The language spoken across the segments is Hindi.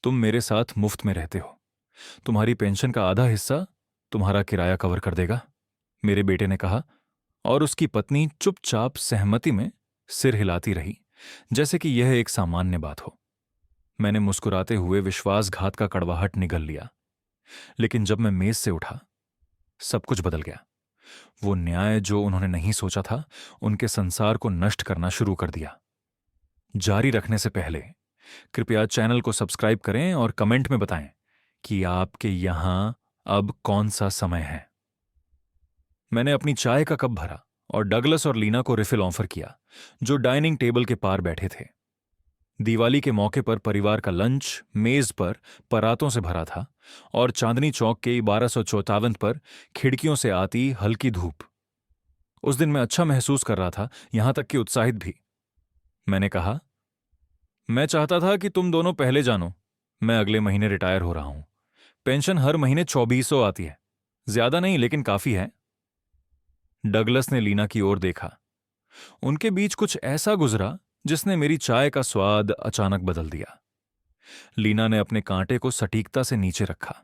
तुम मेरे साथ मुफ्त में रहते हो। तुम्हारी पेंशन का आधा हिस्सा तुम्हारा किराया कवर कर देगा, मेरे बेटे ने कहा, और उसकी पत्नी चुपचाप सहमति में सिर हिलाती रही, जैसे कि यह एक सामान्य बात हो। मैंने मुस्कुराते हुए विश्वासघात का कड़वाहट निगल लिया। लेकिन जब मैं मेज से उठा, सब कुछ बदल गया। वो न्याय जो उन्होंने नहीं सोचा था, उनके संसार को नष्ट करना शुरू कर दिया। जारी रखने से पहले कृपया चैनल को सब्सक्राइब करें और कमेंट में बताएं कि आपके यहां अब कौन सा समय है। मैंने अपनी चाय का कप भरा और डगलस और लीना को रिफिल ऑफर किया, जो डाइनिंग टेबल के पार बैठे थे। दिवाली के मौके पर परिवार का लंच मेज पर परातों से भरा था और चांदनी चौक के 1254 पर खिड़कियों से आती हल्की धूप। उस दिन मैं अच्छा महसूस कर रहा था, यहां तक कि उत्साहित भी। मैंने कहा, मैं चाहता था कि तुम दोनों पहले जानो। मैं अगले महीने रिटायर हो रहा हूं। पेंशन हर महीने 2400 आती है। ज्यादा नहीं, लेकिन काफी है। डगलस ने लीना की ओर देखा। उनके बीच कुछ ऐसा गुजरा जिसने मेरी चाय का स्वाद अचानक बदल दिया। लीना ने अपने कांटे को सटीकता से नीचे रखा।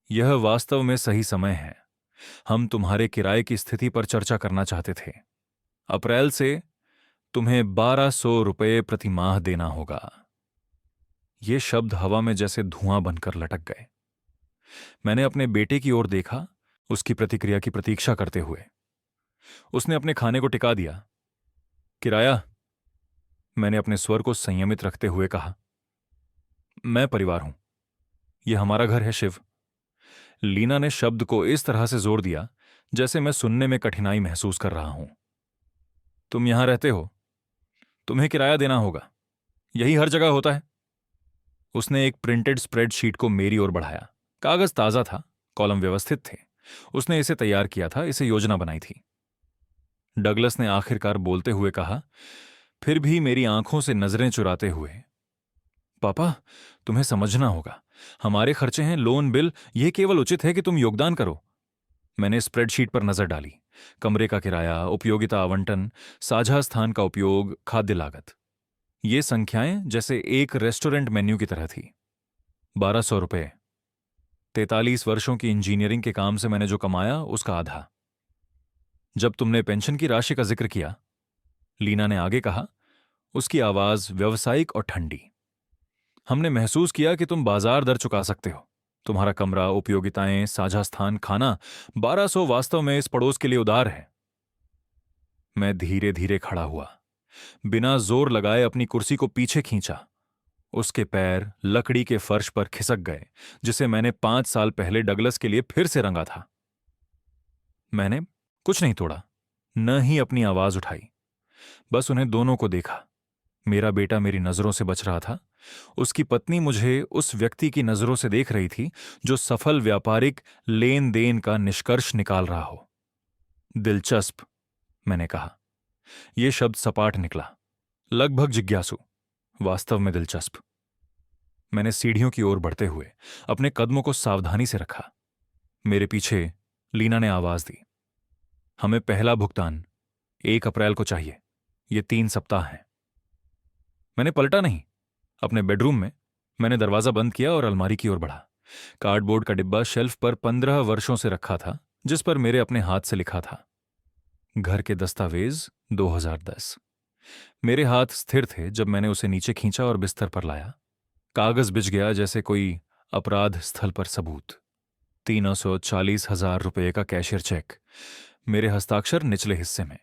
यह वास्तव में सही समय है। हम तुम्हारे किराए की स्थिति पर चर्चा करना चाहते थे। अप्रैल से तुम्हें 1200 रुपये प्रति माह देना होगा। ये शब्द हवा में जैसे धुआं बनकर लटक गए। मैंने अपने बेटे की ओर देखा, उसकी प्रतिक्रिया की प्रतीक्षा करते हुए। उसने अपने खाने को टिका दिया। किराया? मैंने अपने स्वर को संयमित रखते हुए कहा। मैं परिवार हूं। यह हमारा घर है, शिव। लीना ने शब्द को इस तरह से जोर दिया जैसे मैं सुनने में कठिनाई महसूस कर रहा हूं। तुम यहां रहते हो, तुम्हें किराया देना होगा। यही हर जगह होता है। उसने एक प्रिंटेड स्प्रेडशीट को मेरी ओर बढ़ाया। कागज ताजा था, कॉलम व्यवस्थित थे। उसने इसे तैयार किया था, इसे योजना बनाई थी। डगलस ने आखिरकार बोलते हुए कहा, फिर भी मेरी आंखों से नजरें चुराते हुए, पापा, तुम्हें समझना होगा, हमारे खर्चे हैं, लोन, बिल। यह केवल उचित है कि तुम योगदान करो। मैंने स्प्रेडशीट पर नजर डाली। कमरे का किराया, उपयोगिता आवंटन, साझा स्थान का उपयोग, खाद्य लागत। ये संख्याएं जैसे एक रेस्टोरेंट मेन्यू की तरह थी। 1200 रुपये। 43 वर्षों की इंजीनियरिंग के काम से मैंने जो कमाया, उसका आधा। जब तुमने पेंशन की राशि का जिक्र किया, लीना ने आगे कहा, उसकी आवाज व्यावसायिक और ठंडी, हमने महसूस किया कि तुम बाजार दर चुका सकते हो। तुम्हारा कमरा, उपयोगिताएं, साझा स्थान, खाना, 1200 वास्तव में इस पड़ोस के लिए उदार है। मैं धीरे धीरे खड़ा हुआ, बिना जोर लगाए अपनी कुर्सी को पीछे खींचा। उसके पैर लकड़ी के फर्श पर खिसक गए, जिसे मैंने 5 साल पहले डगलस के लिए फिर से रंगा था। मैंने कुछ नहीं तोड़ा, न ही अपनी आवाज उठाई। बस उन्हें दोनों को देखा। मेरा बेटा मेरी नजरों से बच रहा था। उसकी पत्नी मुझे उस व्यक्ति की नजरों से देख रही थी जो सफल व्यापारिक लेन देन का निष्कर्ष निकाल रहा हो। दिलचस्प, मैंने कहा। यह शब्द सपाट निकला, लगभग जिज्ञासु, वास्तव में दिलचस्प। मैंने सीढ़ियों की ओर बढ़ते हुए अपने कदमों को सावधानी से रखा। मेरे पीछे लीना ने आवाज दी, हमें पहला भुगतान 1 अप्रैल को चाहिए। ये 3 सप्ताह हैं। मैंने पलटा नहीं। अपने बेडरूम में मैंने दरवाजा बंद किया और अलमारी की ओर बढ़ा। कार्डबोर्ड का डिब्बा शेल्फ पर 15 वर्षों से रखा था, जिस पर मेरे अपने हाथ से लिखा था, घर के दस्तावेज 2010। मेरे हाथ स्थिर थे जब मैंने उसे नीचे खींचा और बिस्तर पर लाया। कागज बिछ गया जैसे कोई अपराध स्थल पर सबूत। 340,000 रुपये का कैशियर चेक, मेरे हस्ताक्षर निचले हिस्से में।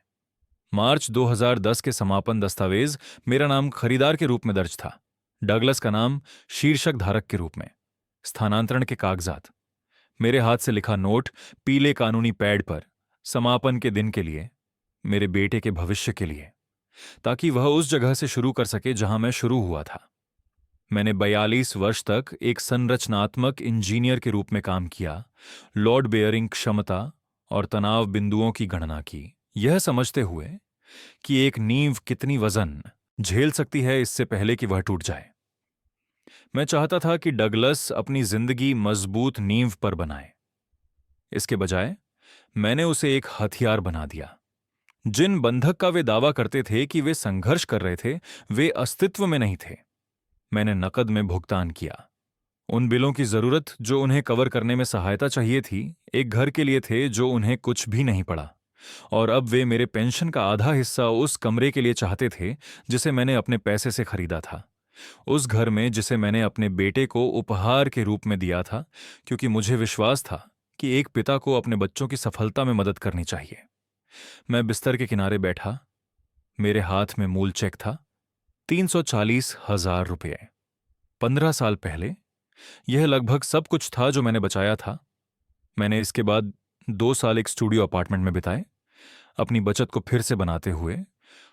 मार्च 2010 के समापन दस्तावेज, मेरा नाम खरीदार के रूप में दर्ज था, डगलस का नाम शीर्षक धारक के रूप में। स्थानांतरण के कागजात, मेरे हाथ से लिखा नोट पीले कानूनी पैड पर, समापन के दिन के लिए, मेरे बेटे के भविष्य के लिए, ताकि वह उस जगह से शुरू कर सके जहां मैं शुरू हुआ था। मैंने 42 वर्ष तक एक संरचनात्मक इंजीनियर के रूप में काम किया, लोड बेयरिंग क्षमता और तनाव बिंदुओं की गणना की, यह समझते हुए कि एक नींव कितनी वजन झेल सकती है इससे पहले कि वह टूट जाए। मैं चाहता था कि डगलस अपनी जिंदगी मजबूत नींव पर बनाए। इसके बजाय मैंने उसे एक हथियार बना दिया। जिन बंधक का वे दावा करते थे कि वे संघर्ष कर रहे थे, वे अस्तित्व में नहीं थे। मैंने नकद में भुगतान किया। उन बिलों की जरूरत जो उन्हें कवर करने में सहायता चाहिए थी, एक घर के लिए थे जो उन्हें कुछ भी नहीं पड़ा। और अब वे मेरे पेंशन का आधा हिस्सा उस कमरे के लिए चाहते थे जिसे मैंने अपने पैसे से खरीदा था, उस घर में जिसे मैंने अपने बेटे को उपहार के रूप में दिया था, क्योंकि मुझे विश्वास था कि एक पिता को अपने बच्चों की सफलता में मदद करनी चाहिए। मैं बिस्तर के किनारे बैठा। मेरे हाथ में मूल चेक था, 340,000 रुपये। 15 साल पहले यह लगभग सब कुछ था जो मैंने बचाया था। मैंने इसके बाद 2 साल एक स्टूडियो अपार्टमेंट में बिताए, अपनी बचत को फिर से बनाते हुए,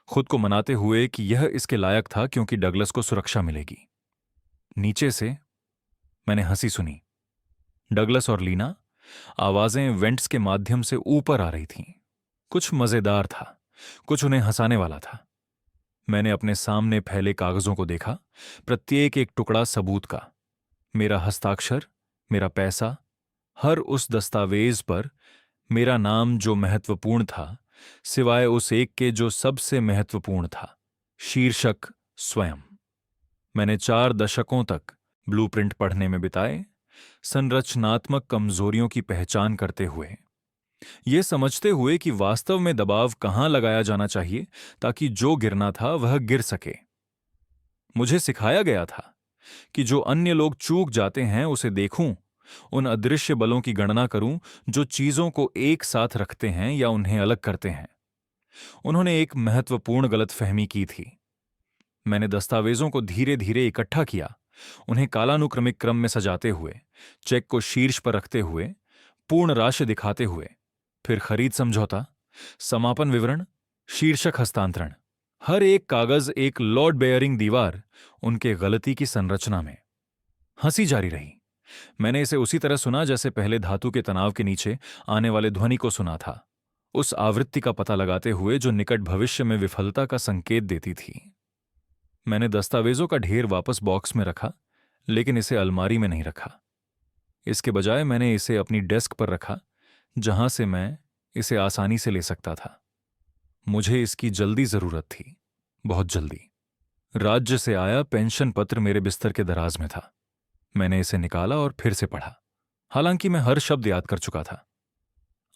खुद को मनाते हुए कि यह इसके लायक था क्योंकि डगलस को सुरक्षा मिलेगी। नीचे से मैंने हंसी सुनी। डगलस और लीना, आवाजें वेंट्स के माध्यम से ऊपर आ रही थीं। कुछ मजेदार था, कुछ उन्हें हंसाने वाला था। मैंने अपने सामने फैले कागजों को देखा, प्रत्येक एक टुकड़ा सबूत का। मेरा हस्ताक्षर, मेरा पैसा, हर उस दस्तावेज पर मेरा नाम जो महत्वपूर्ण था, सिवाय उस एक के जो सबसे महत्वपूर्ण था, शीर्षक स्वयं। मैंने 4 दशकों तक ब्लूप्रिंट पढ़ने में बिताए, संरचनात्मक कमजोरियों की पहचान करते हुए, ये समझते हुए कि वास्तव में दबाव कहाँ लगाया जाना चाहिए ताकि जो गिरना था वह गिर सके। मुझे सिखाया गया था कि जो अन्य लोग चूक जाते हैं उसे देखूं, उन अदृश्य बलों की गणना करूं जो चीजों को एक साथ रखते हैं या उन्हें अलग करते हैं। उन्होंने एक महत्वपूर्ण गलतफहमी की थी। मैंने दस्तावेजों को धीरे धीरे इकट्ठा किया, उन्हें कालानुक्रमिक क्रम में सजाते हुए, चेक को शीर्ष पर रखते हुए, पूर्ण राशि दिखाते हुए, फिर खरीद समझौता, समापन विवरण, शीर्षक हस्तांतरण, हर एक कागज एक लॉर्ड बेयरिंग दीवार, उनके गलती की संरचना में। हंसी जारी रही। मैंने इसे उसी तरह सुना जैसे पहले धातु के तनाव के नीचे आने वाले ध्वनि को सुना था, उस आवृत्ति का पता लगाते हुए जो निकट भविष्य में विफलता का संकेत देती थी। मैंने दस्तावेजों का ढेर वापस बॉक्स में रखा, लेकिन इसे अलमारी में नहीं रखा। इसके बजाय मैंने इसे अपनी डेस्क पर रखा, जहां से मैं इसे आसानी से ले सकता था। मुझे इसकी जल्दी जरूरत थी, बहुत जल्दी। राज्य से आया पेंशन पत्र मेरे बिस्तर के दराज में था। मैंने इसे निकाला और फिर से पढ़ा, हालांकि मैं हर शब्द याद कर चुका था।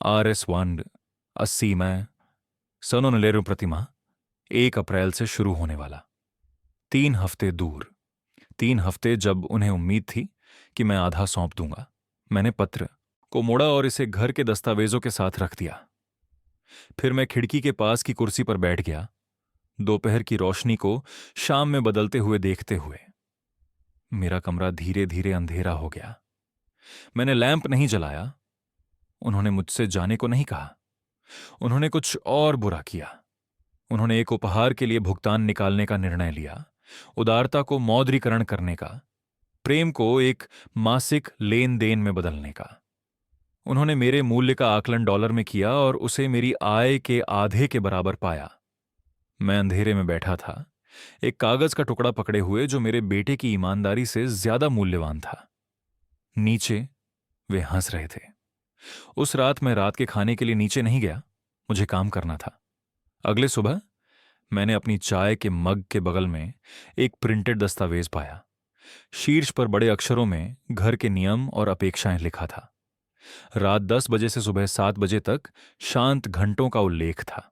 RS1 80 में सोनोनलेरु प्रतिमा 1 अप्रैल से शुरू होने वाला। 3 हफ्ते दूर, 3 हफ्ते जब उन्हें उम्मीद थी कि मैं आधा सौंप दूंगा। मैंने पत्र को मोड़ा और इसे घर के दस्तावेजों के साथ रख दिया। फिर मैं खिड़की के पास की कुर्सी पर बैठ गया, दोपहर की रोशनी को शाम में बदलते हुए देखते हुए। मेरा कमरा धीरे धीरे अंधेरा हो गया। मैंने लैंप नहीं जलाया। उन्होंने मुझसे जाने को नहीं कहा। उन्होंने कुछ और बुरा किया। उन्होंने एक उपहार के लिए भुगतान निकालने का निर्णय लिया, उदारता को मौद्रीकरण करने का, प्रेम को एक मासिक लेन देन में बदलने का। उन्होंने मेरे मूल्य का आकलन डॉलर में किया और उसे मेरी आय के आधे के बराबर पाया। मैं अंधेरे में बैठा था, एक कागज का टुकड़ा पकड़े हुए जो मेरे बेटे की ईमानदारी से ज्यादा मूल्यवान था। नीचे वे हंस रहे थे। उस रात मैं रात के खाने के लिए नीचे नहीं गया, मुझे काम करना था। अगले सुबह मैंने अपनी चाय के मग के बगल में एक प्रिंटेड दस्तावेज पाया। शीर्ष पर बड़े अक्षरों में घर के नियम और अपेक्षाएं लिखा था। रात 10 बजे से सुबह 7 बजे तक शांत घंटों का उल्लेख था।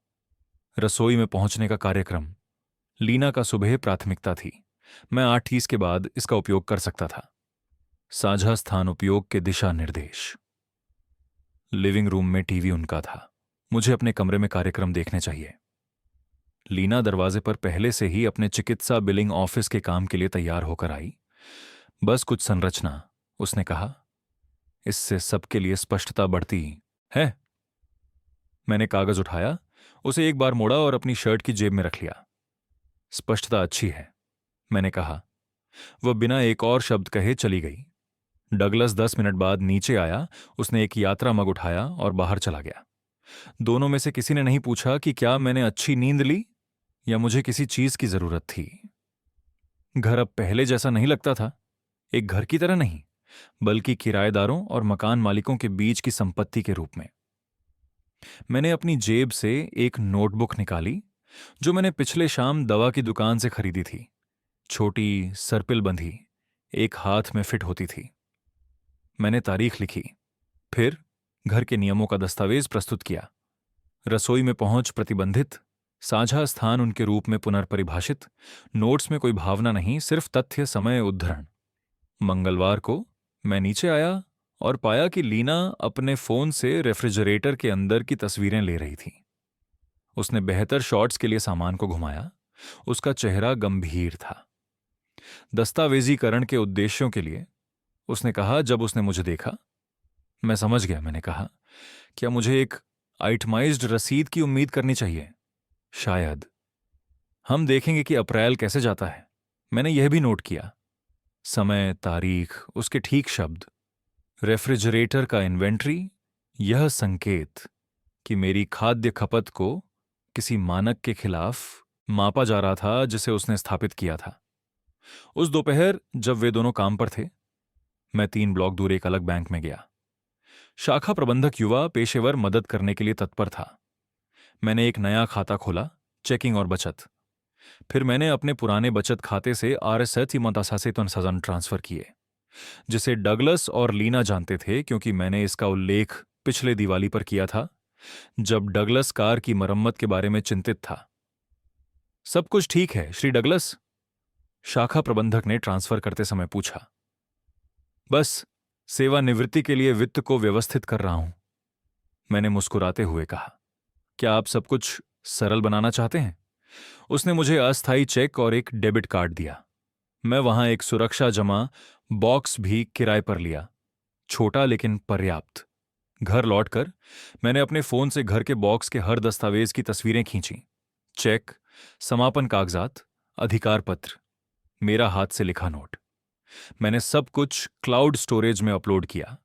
रसोई में पहुंचने का कार्यक्रम, लीना का सुबह प्राथमिकता थी। मैं 8:30 के बाद इसका उपयोग कर सकता था। साझा स्थान उपयोग के दिशा निर्देश। लिविंग रूम में टीवी उनका था। मुझे अपने कमरे में कार्यक्रम देखने चाहिए। लीना दरवाजे पर पहले से ही अपने चिकित्सा बिलिंग ऑफिस के काम के लिए तैयार होकर आई। बस कुछ संरचना, उसने कहा। इससे सबके लिए स्पष्टता बढ़ती है। मैंने कागज उठाया, उसे एक बार मोड़ा और अपनी शर्ट की जेब में रख लिया। स्पष्टता अच्छी है, मैंने कहा। वह बिना एक और शब्द कहे चली गई। डगलस 10 मिनट बाद नीचे आया। उसने एक यात्रा मग उठाया और बाहर चला गया। दोनों में से किसी ने नहीं पूछा कि क्या मैंने अच्छी नींद ली या मुझे किसी चीज की जरूरत थी। घर अब पहले जैसा नहीं लगता था, एक घर की तरह नहीं, बल्कि किराएदारों और मकान मालिकों के बीच की संपत्ति के रूप में। मैंने अपनी जेब से एक नोटबुक निकाली जो मैंने पिछले शाम दवा की दुकान से खरीदी थी। छोटी सर्पिल बंधी एक हाथ में फिट होती थी। मैंने तारीख लिखी, फिर घर के नियमों का दस्तावेज प्रस्तुत किया। रसोई में पहुंच प्रतिबंधित, साझा स्थान उनके रूप में पुनर्परिभाषित, नोट्स में कोई भावना नहीं, सिर्फ तथ्य, समय, उद्धरण। मंगलवार को मैं नीचे आया और पाया कि लीना अपने फोन से रेफ्रिजरेटर के अंदर की तस्वीरें ले रही थी। उसने बेहतर शॉट्स के लिए सामान को घुमाया। उसका चेहरा गंभीर था। दस्तावेजीकरण के उद्देश्यों के लिए, उसने कहा। जब उसने मुझे देखा, मैं समझ गया। मैंने कहा, क्या मुझे एक आइटमाइज्ड रसीद की उम्मीद करनी चाहिए? शायद। हम देखेंगे कि अप्रैल कैसे जाता है। मैंने यह भी नोट किया, समय, तारीख, उसके ठीक शब्द। रेफ्रिजरेटर का इन्वेंट्री, यह संकेत कि मेरी खाद्य खपत को किसी मानक के खिलाफ मापा जा रहा था जिसे उसने स्थापित किया था। उस दोपहर जब वे दोनों काम पर थे, मैं 3 ब्लॉक दूर एक अलग बैंक में गया। शाखा प्रबंधक युवा पेशेवर मदद करने के लिए तत्पर था। मैंने एक नया खाता खोला, चेकिंग और बचत। फिर मैंने अपने पुराने बचत खाते से RSH मतसासे सजन ट्रांसफर किए, जिसे डगलस और लीना जानते थे, क्योंकि मैंने इसका उल्लेख पिछले दिवाली पर किया था, जब डगलस कार की मरम्मत के बारे में चिंतित था। सब कुछ ठीक है श्री डगलस? शाखा प्रबंधक ने ट्रांसफर करते समय पूछा। बस सेवानिवृत्ति के लिए वित्त को व्यवस्थित कर रहा हूं, मैंने मुस्कुराते हुए कहा। क्या आप सब कुछ सरल बनाना चाहते हैं? उसने मुझे अस्थायी चेक और एक डेबिट कार्ड दिया। मैं वहां एक सुरक्षा जमा बॉक्स भी किराए पर लिया, छोटा लेकिन पर्याप्त। घर लौटकर मैंने अपने फोन से घर के बॉक्स के हर दस्तावेज की तस्वीरें खींची। चेक, समापन कागजात, अधिकार पत्र, मेरा हाथ से लिखा नोट। मैंने सब कुछ क्लाउड स्टोरेज में अपलोड किया।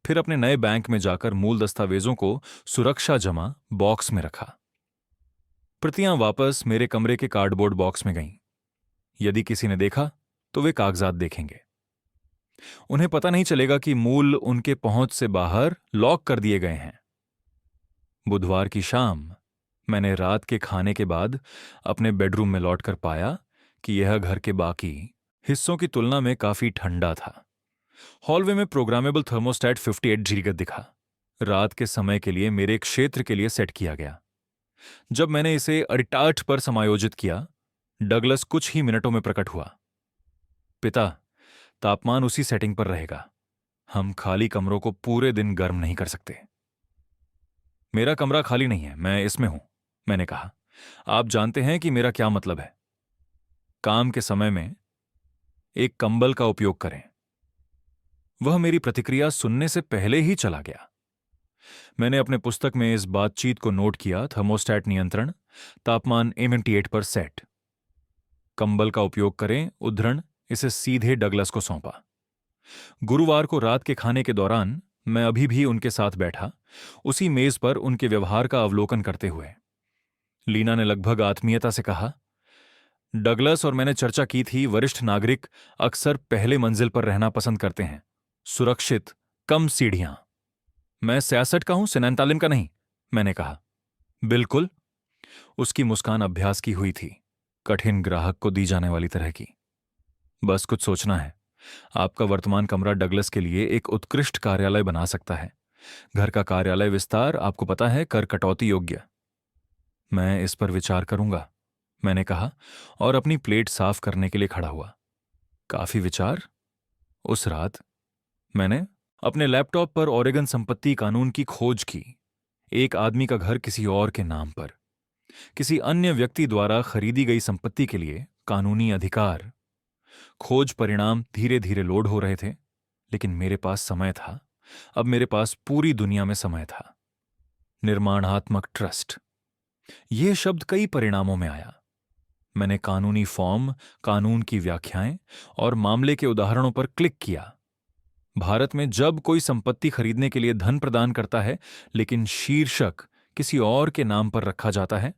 फिर अपने नए बैंक में जाकर मूल दस्तावेजों को सुरक्षा जमा बॉक्स में रखा। प्रतियां वापस मेरे कमरे के कार्डबोर्ड बॉक्स में गईं। यदि किसी ने देखा तो वे कागजात देखेंगे। उन्हें पता नहीं चलेगा कि मूल उनके पहुंच से बाहर लॉक कर दिए गए हैं। बुधवार की शाम मैंने रात के खाने के बाद अपने बेडरूम में लौटकर पाया कि यह घर के बाकी हिस्सों की तुलना में काफी ठंडा था। हॉलवे में प्रोग्रामेबल थर्मोस्टेट 58 जीगत दिखा। रात के समय के लिए मेरे क्षेत्र के लिए सेट किया गया। जब मैंने इसे 68 पर समायोजित किया, डगलस कुछ ही मिनटों में प्रकट हुआ। पिता, तापमान उसी सेटिंग पर रहेगा। हम खाली कमरों को पूरे दिन गर्म नहीं कर सकते। मेरा कमरा खाली नहीं है, मैं इसमें हूं, मैंने कहा। आप जानते हैं कि मेरा क्या मतलब है। काम के समय में एक कंबल का उपयोग करें। वह मेरी प्रतिक्रिया सुनने से पहले ही चला गया। मैंने अपने पुस्तक में इस बातचीत को नोट किया। थर्मोस्टेट नियंत्रण, तापमान 78 पर सेट। कंबल का उपयोग करें, उद्धरण, इसे सीधे डगलस को सौंपा। गुरुवार को रात के खाने के दौरान मैं अभी भी उनके साथ बैठा, उसी मेज पर उनके व्यवहार का अवलोकन करते हुए। लीना ने लगभग आत्मीयता से कहा, डगलस और मैंने चर्चा की थी, वरिष्ठ नागरिक अक्सर पहले मंजिल पर रहना पसंद करते हैं, सुरक्षित, कम सीढ़ियां। मैं 66 का हूं, 47 का नहीं, मैंने कहा। बिल्कुल। उसकी मुस्कान अभ्यास की हुई थी, कठिन ग्राहक को दी जाने वाली तरह की। बस कुछ सोचना है। आपका वर्तमान कमरा डगलस के लिए एक उत्कृष्ट कार्यालय बना सकता है। घर का कार्यालय विस्तार, आपको पता है, कर कटौती योग्य। मैं इस पर विचार करूंगा, मैंने कहा और अपनी प्लेट साफ करने के लिए खड़ा हुआ। काफी विचार। उस रात मैंने अपने लैपटॉप पर ओरेगन संपत्ति कानून की खोज की। एक आदमी का घर किसी और के नाम पर, किसी अन्य व्यक्ति द्वारा खरीदी गई संपत्ति के लिए कानूनी अधिकार। खोज परिणाम धीरे धीरे लोड हो रहे थे, लेकिन मेरे पास समय था। अब मेरे पास पूरी दुनिया में समय था। निर्माणात्मक ट्रस्ट, यह शब्द कई परिणामों में आया। मैंने कानूनी फॉर्म, कानून की व्याख्याएं और मामले के उदाहरणों पर क्लिक किया। भारत में जब कोई संपत्ति खरीदने के लिए धन प्रदान करता है, लेकिन शीर्षक किसी और के नाम पर रखा जाता है,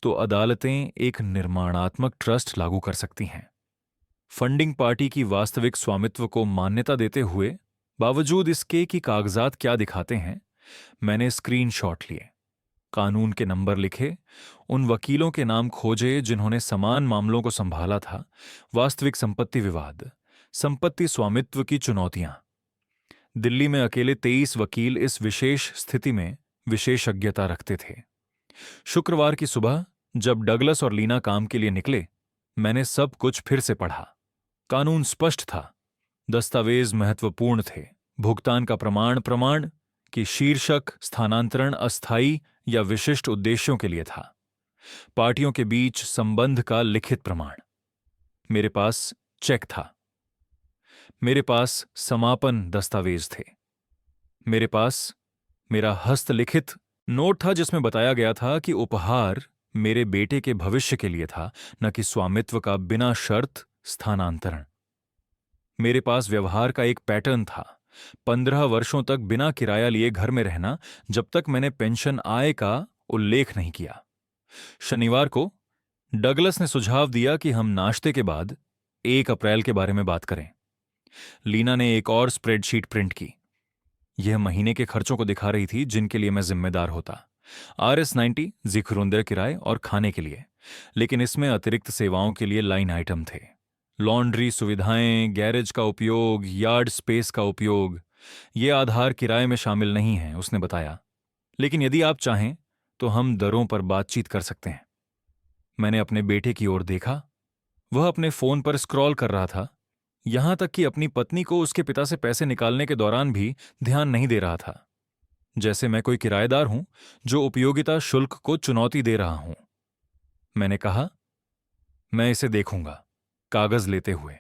तो अदालतें एक निर्माणात्मक ट्रस्ट लागू कर सकती हैं। फंडिंग पार्टी की वास्तविक स्वामित्व को मान्यता देते हुए, बावजूद इसके कि कागजात क्या दिखाते हैं, मैंने स्क्रीनशॉट लिए। कानून के नंबर लिखे, उन वकीलों के नाम खोजे जिन्होंने समान मामलों को संभाला था, वास्तविक संपत्ति विवाद, संपत्ति स्वामित्व की चुनौतियां। दिल्ली में अकेले 23 वकील इस विशेष स्थिति में विशेषज्ञता रखते थे। शुक्रवार की सुबह जब डगलस और लीना काम के लिए निकले, मैंने सब कुछ फिर से पढ़ा। कानून स्पष्ट था, दस्तावेज महत्वपूर्ण थे, भुगतान का प्रमाण कि शीर्षक स्थानांतरण अस्थायी या विशिष्ट उद्देश्यों के लिए था, पार्टियों के बीच संबंध का लिखित प्रमाण। मेरे पास चेक था, मेरे पास समापन दस्तावेज थे, मेरे पास मेरा हस्तलिखित नोट था जिसमें बताया गया था कि उपहार मेरे बेटे के भविष्य के लिए था, न कि स्वामित्व का बिना शर्त स्थानांतरण। मेरे पास व्यवहार का एक पैटर्न था, 15 वर्षों तक बिना किराया लिए घर में रहना जब तक मैंने पेंशन आय का उल्लेख नहीं किया। शनिवार को डगलस ने सुझाव दिया कि हम नाश्ते के बाद 1 अप्रैल के बारे में बात करें। लीना ने एक और स्प्रेडशीट प्रिंट की। यह महीने के खर्चों को दिखा रही थी जिनके लिए मैं जिम्मेदार होता। RS-90 जिक्रुंदर किराए और खाने के लिए, लेकिन इसमें अतिरिक्त सेवाओं के लिए लाइन आइटम थे। लॉन्ड्री सुविधाएं, गैरेज का उपयोग, यार्ड स्पेस का उपयोग, ये आधार किराए में शामिल नहीं है, उसने बताया। लेकिन यदि आप चाहें तो हम दरों पर बातचीत कर सकते हैं। मैंने अपने बेटे की ओर देखा। वह अपने फोन पर स्क्रॉल कर रहा था, यहां तक कि अपनी पत्नी को उसके पिता से पैसे निकालने के दौरान भी ध्यान नहीं दे रहा था, जैसे मैं कोई किराएदार हूं जो उपयोगिता शुल्क को चुनौती दे रहा हूं। मैंने कहा, मैं इसे देखूंगा, कागज लेते हुए।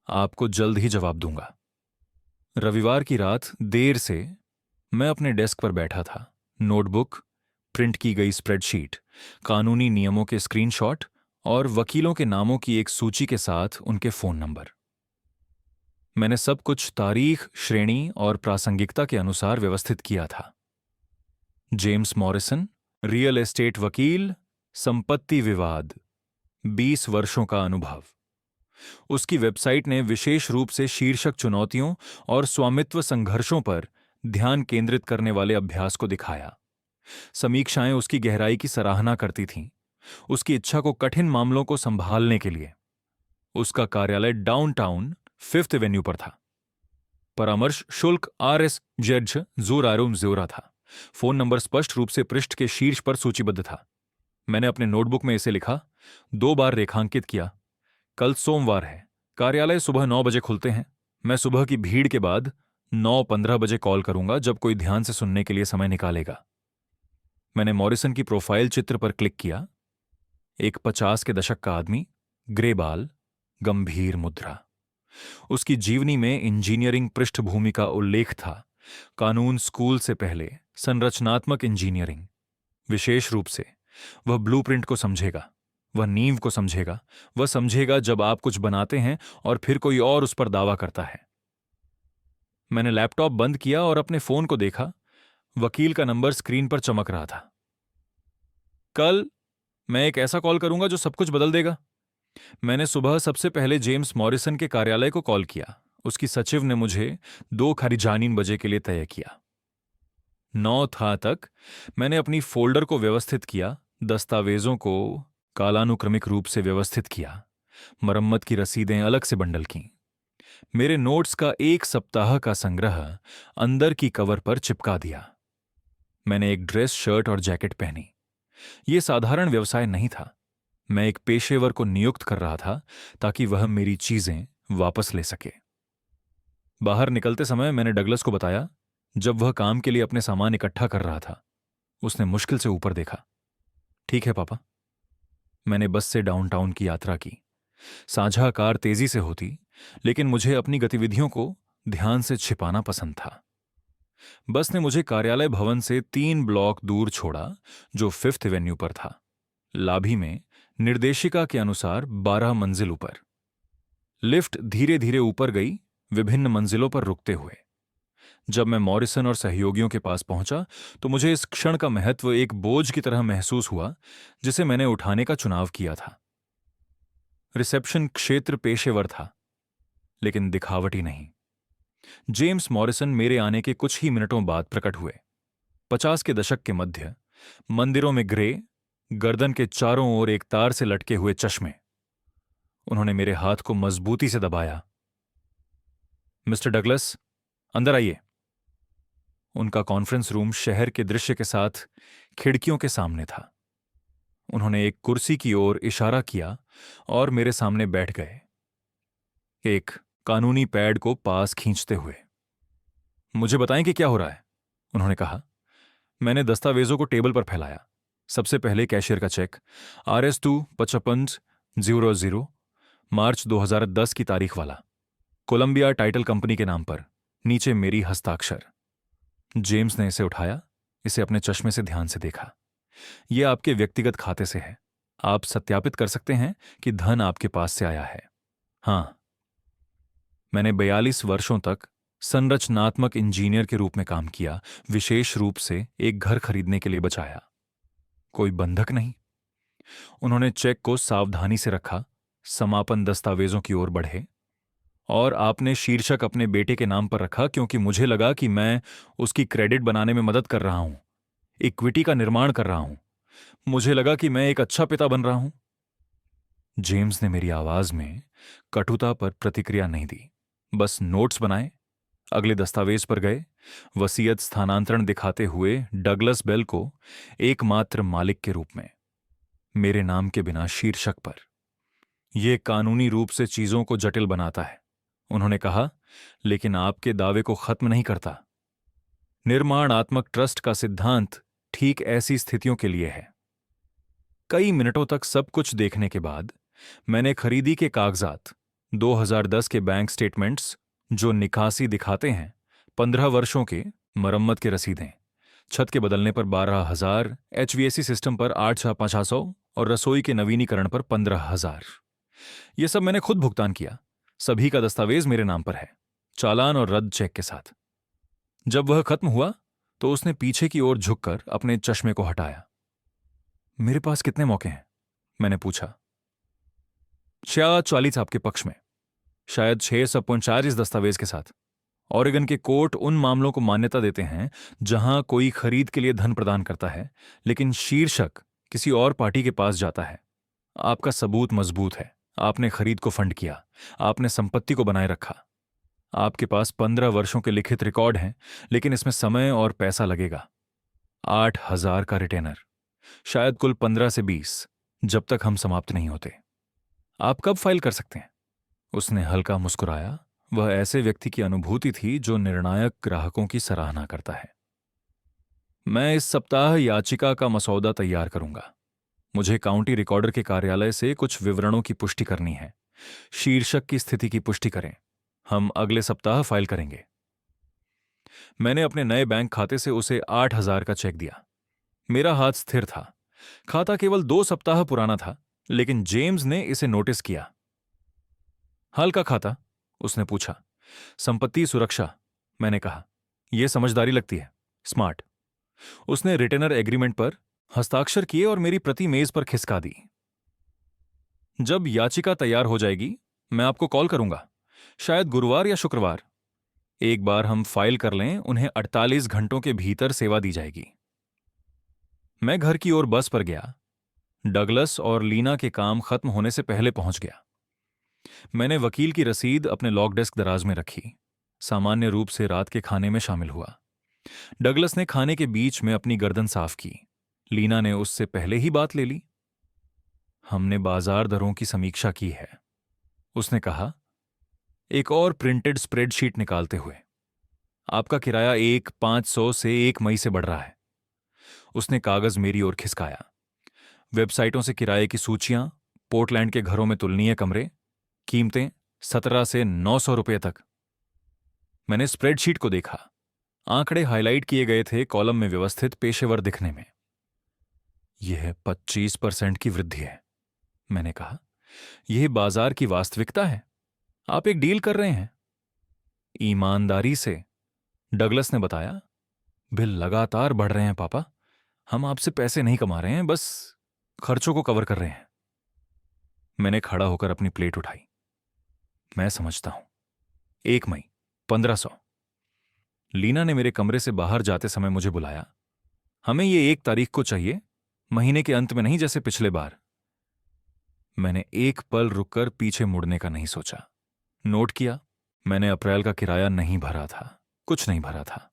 आपको जल्द ही जवाब दूंगा। रविवार की रात देर से मैं अपने डेस्क पर बैठा था। नोटबुक, प्रिंट की गई स्प्रेडशीट, कानूनी नियमों के स्क्रीनशॉट और वकीलों के नामों की एक सूची के साथ उनके फोन नंबर। मैंने सब कुछ तारीख, श्रेणी और प्रासंगिकता के अनुसार व्यवस्थित किया था। जेम्स मॉरिसन, रियल एस्टेट वकील, संपत्ति विवाद, 20 वर्षों का अनुभव। उसकी वेबसाइट ने विशेष रूप से शीर्षक चुनौतियों और स्वामित्व संघर्षों पर ध्यान केंद्रित करने वाले अभ्यास को दिखाया। समीक्षाएं उसकी गहराई की सराहना करती थीं, उसकी इच्छा को कठिन मामलों को संभालने के लिए। उसका कार्यालय डाउनटाउन 5th एवेन्यू पर था। परामर्श शुल्क RS जज जोरारुम जोरा था। फोन नंबर स्पष्ट रूप से पृष्ठ के शीर्ष पर सूचीबद्ध था। मैंने अपने नोटबुक में इसे लिखा, 2 बार रेखांकित किया। कल सोमवार है, कार्यालय सुबह 9 बजे खुलते हैं। मैं सुबह की भीड़ के बाद 9:15 बजे कॉल करूंगा जब कोई ध्यान से सुनने के लिए समय निकालेगा। मैंने मॉरिसन की प्रोफाइल चित्र पर क्लिक किया। एक 50 के दशक का आदमी, ग्रे बाल, गंभीर मुद्रा। उसकी जीवनी में इंजीनियरिंग पृष्ठभूमि का उल्लेख था, कानून स्कूल से पहले संरचनात्मक इंजीनियरिंग। विशेष रूप से वह ब्लूप्रिंट को समझेगा, वह नींव को समझेगा, वह समझेगा जब आप कुछ बनाते हैं और फिर कोई और उस पर दावा करता है। मैंने लैपटॉप बंद किया और अपने फोन को देखा। वकील का नंबर स्क्रीन पर चमक रहा था। कल मैं एक ऐसा कॉल करूंगा जो सब कुछ बदल देगा। मैंने सुबह सबसे पहले जेम्स मॉरिसन के कार्यालय को कॉल किया। उसकी सचिव ने मुझे 2 खरिजानीन बजे के लिए तय किया। 9 था तक मैंने अपनी फोल्डर को व्यवस्थित किया, दस्तावेजों को कालानुक्रमिक रूप से व्यवस्थित किया, मरम्मत की रसीदें अलग से बंडल की। मेरे नोट्स का 1 सप्ताह का संग्रह अंदर की कवर पर चिपका दिया। मैंने एक ड्रेस, शर्ट और जैकेट पहनी। यह साधारण व्यवसाय नहीं था। मैं एक पेशेवर को नियुक्त कर रहा था ताकि वह मेरी चीजें वापस ले सके। बाहर निकलते समय मैंने डगलस को बताया, जब वह काम के लिए अपने सामान इकट्ठा कर रहा था। उसने मुश्किल से ऊपर देखा। ठीक है पापा। मैंने बस से डाउनटाउन की यात्रा की। साझा कार तेजी से होती, लेकिन मुझे अपनी गतिविधियों को ध्यान से छिपाना पसंद था। बस ने मुझे कार्यालय भवन से 3 ब्लॉक दूर छोड़ा, जो 5th एवेन्यू पर था। लाभी में निर्देशिका के अनुसार 12 मंजिल ऊपर। लिफ्ट धीरे धीरे ऊपर गई, विभिन्न मंजिलों पर रुकते हुए। जब मैं मॉरिसन और सहयोगियों के पास पहुंचा तो मुझे इस क्षण का महत्व एक बोझ की तरह महसूस हुआ जिसे मैंने उठाने का चुनाव किया था। रिसेप्शन क्षेत्र पेशेवर था, लेकिन दिखावटी नहीं। जेम्स मॉरिसन मेरे आने के कुछ ही मिनटों बाद प्रकट हुए। 50 के दशक के मध्य, मंदिरों में ग्रे, गर्दन के चारों ओर एक तार से लटके हुए चश्मे। उन्होंने मेरे हाथ को मजबूती से दबाया। मिस्टर डगलस, अंदर आइए। उनका कॉन्फ्रेंस रूम शहर के दृश्य के साथ खिड़कियों के सामने था। उन्होंने एक कुर्सी की ओर इशारा किया और मेरे सामने बैठ गए, एक कानूनी पैड को पास खींचते हुए। मुझे बताएं कि क्या हो रहा है, उन्होंने कहा। मैंने दस्तावेजों को टेबल पर फैलाया। सबसे पहले कैशियर का चेक, RS2 5500, मार्च 2010 की तारीख वाला, कोलंबिया टाइटल कंपनी के नाम पर, नीचे मेरी हस्ताक्षर। जेम्स ने इसे उठाया, इसे अपने चश्मे से ध्यान से देखा। यह आपके व्यक्तिगत खाते से है। आप सत्यापित कर सकते हैं कि धन आपके पास से आया है। हां, मैंने 42 वर्षों तक संरचनात्मक इंजीनियर के रूप में काम किया, विशेष रूप से एक घर खरीदने के लिए बचाया। कोई बंधक नहीं। उन्होंने चेक को सावधानी से रखा, समापन दस्तावेजों की ओर बढ़े। और आपने शीर्षक अपने बेटे के नाम पर रखा क्योंकि मुझे लगा कि मैं उसकी क्रेडिट बनाने में मदद कर रहा हूं, इक्विटी का निर्माण कर रहा हूं। मुझे लगा कि मैं एक अच्छा पिता बन रहा हूं। जेम्स ने मेरी आवाज में कटुता पर प्रतिक्रिया नहीं दी, बस नोट्स बनाए, अगले दस्तावेज पर गए, वसीयत स्थानांतरण दिखाते हुए डगलस बेल को एकमात्र मालिक के रूप में, मेरे नाम के बिना शीर्षक पर। यह कानूनी रूप से चीजों को जटिल बनाता है, उन्होंने कहा, लेकिन आपके दावे को खत्म नहीं करता। निर्माणात्मक ट्रस्ट का सिद्धांत ठीक ऐसी स्थितियों के लिए है। कई मिनटों तक सब कुछ देखने के बाद मैंने खरीदी के कागजात, 2010 के बैंक स्टेटमेंट्स जो निकासी दिखाते हैं, 15 वर्षों के मरम्मत के रसीदें, छत के बदलने पर 12,000, HVAC सिस्टम पर 8,500 और रसोई के नवीनीकरण पर 15,000। यह सब मैंने खुद भुगतान किया। सभी का दस्तावेज मेरे नाम पर है, चालान और रद्द चेक के साथ। जब वह खत्म हुआ तो उसने पीछे की ओर झुककर अपने चश्मे को हटाया। मेरे पास कितने मौके हैं, मैंने पूछा। 40 आपके पक्ष में, शायद 649 दस्तावेज के साथ। ऑरेगन के कोर्ट उन मामलों को मान्यता देते हैं जहां कोई खरीद के लिए धन प्रदान करता है, लेकिन शीर्षक किसी और पार्टी के पास जाता है। आपका सबूत मजबूत है। आपने खरीद को फंड किया, आपने संपत्ति को बनाए रखा। आपके पास 15 वर्षों के लिखित रिकॉर्ड हैं, लेकिन इसमें समय और पैसा लगेगा। 8,000 का रिटेनर, शायद कुल 15 से 20, जब तक हम समाप्त नहीं होते। आप कब फाइल कर सकते हैं? उसने हल्का मुस्कुराया। वह ऐसे व्यक्ति की अनुभूति थी जो निर्णायक ग्राहकों की सराहना करता है। मैं इस सप्ताह याचिका का मसौदा तैयार करूंगा। मुझे काउंटी रिकॉर्डर के कार्यालय से कुछ विवरणों की पुष्टि करनी है। शीर्षक की स्थिति की पुष्टि करें। हम अगले सप्ताह फाइल करेंगे। मैंने अपने नए बैंक खाते से उसे 8,000 का चेक दिया। मेरा हाथ स्थिर था। खाता केवल 2 सप्ताह पुराना था, लेकिन जेम्स ने इसे नोटिस किया। हाल का खाता? उसने पूछा। संपत्ति सुरक्षा, मैंने कहा। यह समझदारी लगती है, स्मार्ट। उसने रिटेनर एग्रीमेंट पर हस्ताक्षर किए और मेरी प्रति मेज पर खिसका दी। जब याचिका तैयार हो जाएगी मैं आपको कॉल करूंगा, शायद गुरुवार या शुक्रवार। एक बार हम फाइल कर लें, उन्हें 48 घंटों के भीतर सेवा दी जाएगी। मैं घर की ओर बस पर गया। डगलस और लीना के काम खत्म होने से पहले पहुंच गया। मैंने वकील की रसीद अपने लॉक डेस्क दराज में रखी। सामान्य रूप से रात के खाने में शामिल हुआ। डगलस ने खाने के बीच में अपनी गर्दन साफ की। लीना ने उससे पहले ही बात ले ली। हमने बाजार दरों की समीक्षा की है, उसने कहा, एक और प्रिंटेड स्प्रेडशीट निकालते हुए। आपका किराया 1,500 से 1 मई से बढ़ रहा है। उसने कागज मेरी ओर खिसकाया। वेबसाइटों से किराए की सूचियां, पोर्टलैंड के घरों में तुलनीय कमरे, कीमतें 17 से 900 रुपये तक। मैंने स्प्रेडशीट को देखा। आंकड़े हाईलाइट किए गए थे, कॉलम में व्यवस्थित, पेशेवर दिखने में। यह 25% की वृद्धि है, मैंने कहा। यह बाजार की वास्तविकता है। आप एक डील कर रहे हैं। ईमानदारी से, डगलस ने बताया। बिल लगातार बढ़ रहे हैं पापा। हम आपसे पैसे नहीं कमा रहे हैं, बस खर्चों को कवर कर रहे हैं। मैंने खड़ा होकर अपनी प्लेट उठाई। मैं समझता हूं। 1 मई 1500। लीना ने मेरे कमरे से बाहर जाते समय मुझे बुलाया। हमें ये 1 तारीख को चाहिए, महीने के अंत में नहीं जैसे पिछले बार। मैंने एक पल रुककर पीछे मुड़ने का नहीं सोचा। नोट किया, मैंने अप्रैल का किराया नहीं भरा था, कुछ नहीं भरा था।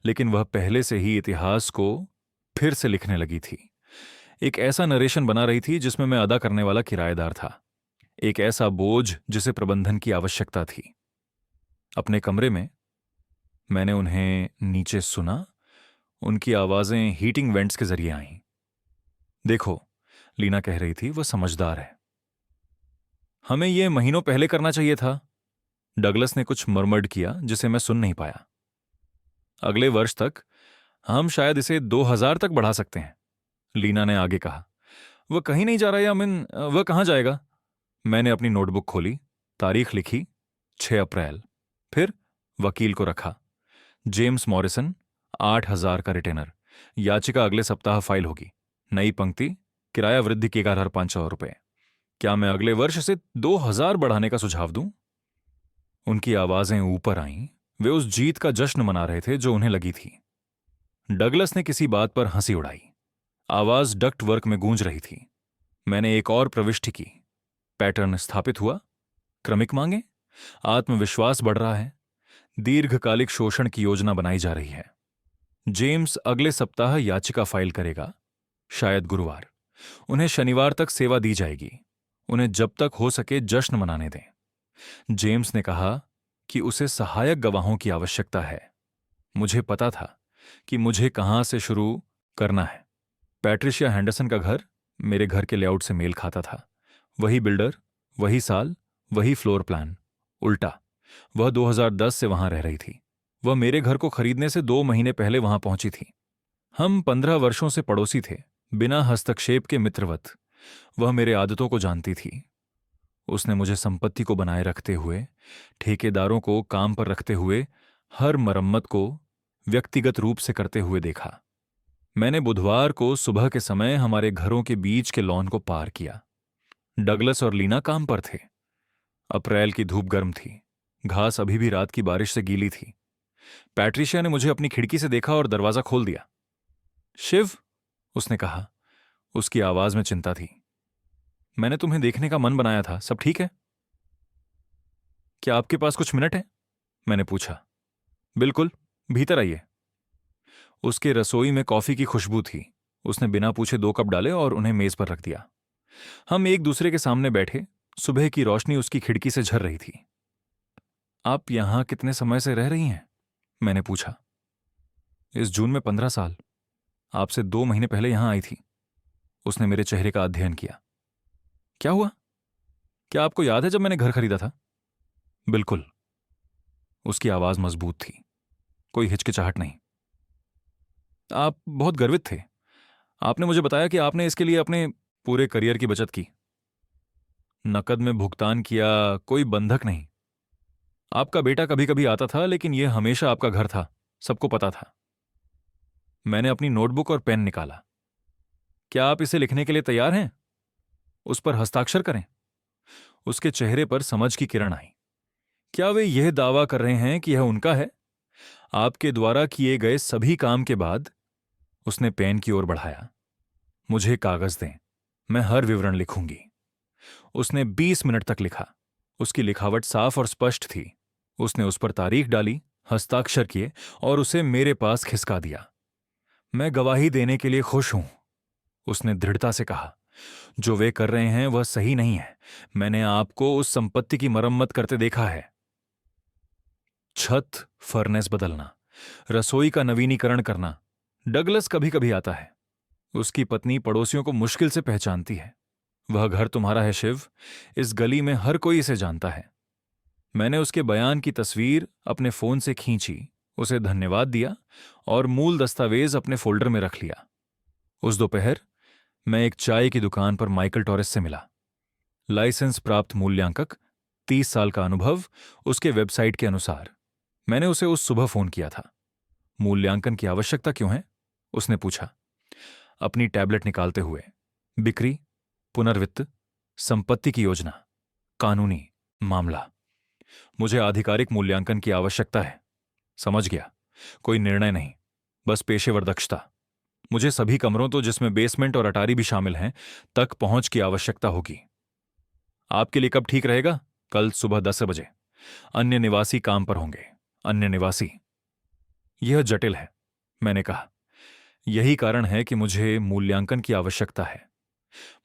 लेकिन वह पहले से ही इतिहास को फिर से लिखने लगी थी। एक ऐसा नरेशन बना रही थी जिसमें मैं अदा करने वाला किराएदार था, एक ऐसा बोझ जिसे प्रबंधन की आवश्यकता थी। अपने कमरे में मैंने उन्हें नीचे सुना। उनकी आवाजें हीटिंग वेंट्स के जरिए आईं। देखो, लीना कह रही थी, वह समझदार है। हमें यह महीनों पहले करना चाहिए था। डगलस ने कुछ मर्मर्ड किया जिसे मैं सुन नहीं पाया। अगले वर्ष तक हम शायद इसे 2000 तक बढ़ा सकते हैं, लीना ने आगे कहा। वह कहीं नहीं जा रहा, यामिन, वह कहाँ जाएगा? मैंने अपनी नोटबुक खोली, तारीख लिखी, 6 अप्रैल। फिर वकील को रखा। जेम्स मॉरिसन, 8000 का रिटेनर। याचिका अगले सप्ताह फाइल होगी। नई पंक्ति, किराया वृद्धि के 11,500 रुपए। क्या मैं अगले वर्ष से 2000 बढ़ाने का सुझाव दूं? उनकी आवाजें ऊपर आईं। वे उस जीत का जश्न मना रहे थे जो उन्हें लगी थी। डगलस ने किसी बात पर हंसी उड़ाई। आवाज डक्ट वर्क में गूंज रही थी। मैंने एक और प्रविष्टि की। पैटर्न स्थापित हुआ। क्रमिक मांगे, आत्मविश्वास बढ़ रहा है, दीर्घकालिक शोषण की योजना बनाई जा रही है। जेम्स अगले सप्ताह याचिका फाइल करेगा, शायद गुरुवार। उन्हें शनिवार तक सेवा दी जाएगी। उन्हें जब तक हो सके जश्न मनाने दें। जेम्स ने कहा कि उसे सहायक गवाहों की आवश्यकता है। मुझे पता था कि मुझे कहां से शुरू करना है। पैट्रिशिया हैंडरसन का घर मेरे घर के लेआउट से मेल खाता था। वही बिल्डर, वही साल, वही फ्लोर प्लान। उल्टा, वह 2010 से वहां रह रही थी। वह मेरे घर को खरीदने से 2 महीने पहले वहां पहुंची थी। हम 15 वर्षों से पड़ोसी थे, बिना हस्तक्षेप के मित्रवत। वह मेरे आदतों को जानती थी। उसने मुझे संपत्ति को बनाए रखते हुए, ठेकेदारों को काम पर रखते हुए, हर मरम्मत को व्यक्तिगत रूप से करते हुए देखा। मैंने बुधवार को सुबह के समय हमारे घरों के बीच के लॉन को पार किया। डगलस और लीना काम पर थे। अप्रैल की धूप गर्म थी। घास अभी भी रात की बारिश से गीली थी। पैट्रिशिया ने मुझे अपनी खिड़की से देखा और दरवाजा खोल दिया। शिव, उसने कहा। उसकी आवाज में चिंता थी। मैंने तुम्हें देखने का मन बनाया था, सब ठीक है? क्या आपके पास कुछ मिनट है? मैंने पूछा। बिल्कुल, भीतर आइए। उसके रसोई में कॉफी की खुशबू थी। उसने बिना पूछे 2 कप डाले और उन्हें मेज पर रख दिया। हम एक दूसरे के सामने बैठे। सुबह की रोशनी उसकी खिड़की से झर रही थी। आप यहां कितने समय से रह रही हैं? मैंने पूछा। इस जून में 15 साल। आपसे 2 महीने पहले यहां आई थी। उसने मेरे चेहरे का अध्ययन किया। क्या हुआ? क्या आपको याद है जब मैंने घर खरीदा था? बिल्कुल। उसकी आवाज मजबूत थी, कोई हिचकिचाहट नहीं। आप बहुत गर्वित थे। आपने मुझे बताया कि आपने इसके लिए अपने पूरे करियर की बचत की, नकद में भुगतान किया, कोई बंधक नहीं। आपका बेटा कभी कभी आता था, लेकिन यह हमेशा आपका घर था, सबको पता था। मैंने अपनी नोटबुक और पेन निकाला। क्या आप इसे लिखने के लिए तैयार हैं? उस पर हस्ताक्षर करें। उसके चेहरे पर समझ की किरण आई। क्या वे यह दावा कर रहे हैं कि यह उनका है? आपके द्वारा किए गए सभी काम के बाद उसने पेन की ओर बढ़ाया। मुझे कागज दें, मैं हर विवरण लिखूंगी। उसने 20 मिनट तक लिखा। उसकी लिखावट साफ और स्पष्ट थी। उसने उस पर तारीख डाली, हस्ताक्षर किए और उसे मेरे पास खिसका दिया। मैं गवाही देने के लिए खुश हूं, उसने दृढ़ता से कहा। जो वे कर रहे हैं वह सही नहीं है। मैंने आपको उस संपत्ति की मरम्मत करते देखा है। छत, फर्नेस बदलना, रसोई का नवीनीकरण करना। डगलस कभी कभी आता है। उसकी पत्नी पड़ोसियों को मुश्किल से पहचानती है। वह घर तुम्हारा है शिव। इस गली में हर कोई इसे जानता है। मैंने उसके बयान की तस्वीर अपने फोन से खींची, उसे धन्यवाद दिया और मूल दस्तावेज अपने फोल्डर में रख लिया। उस दोपहर मैं एक चाय की दुकान पर माइकल टॉरेस से मिला। लाइसेंस प्राप्त मूल्यांकक, 30 साल का अनुभव उसके वेबसाइट के अनुसार। मैंने उसे उस सुबह फोन किया था। मूल्यांकन की आवश्यकता क्यों है? उसने पूछा, अपनी टैबलेट निकालते हुए। बिक्री, पुनर्वित्त, संपत्ति की योजना, कानूनी मामला। मुझे आधिकारिक मूल्यांकन की आवश्यकता है। समझ गया, कोई निर्णय नहीं, बस पेशेवर दक्षता। मुझे सभी कमरों, तो जिसमें बेसमेंट और अटारी भी शामिल हैं, तक पहुंच की आवश्यकता होगी। आपके लिए कब ठीक रहेगा? कल सुबह 10 बजे। अन्य निवासी काम पर होंगे। अन्य निवासी? यह जटिल है, मैंने कहा। यही कारण है कि मुझे मूल्यांकन की आवश्यकता है।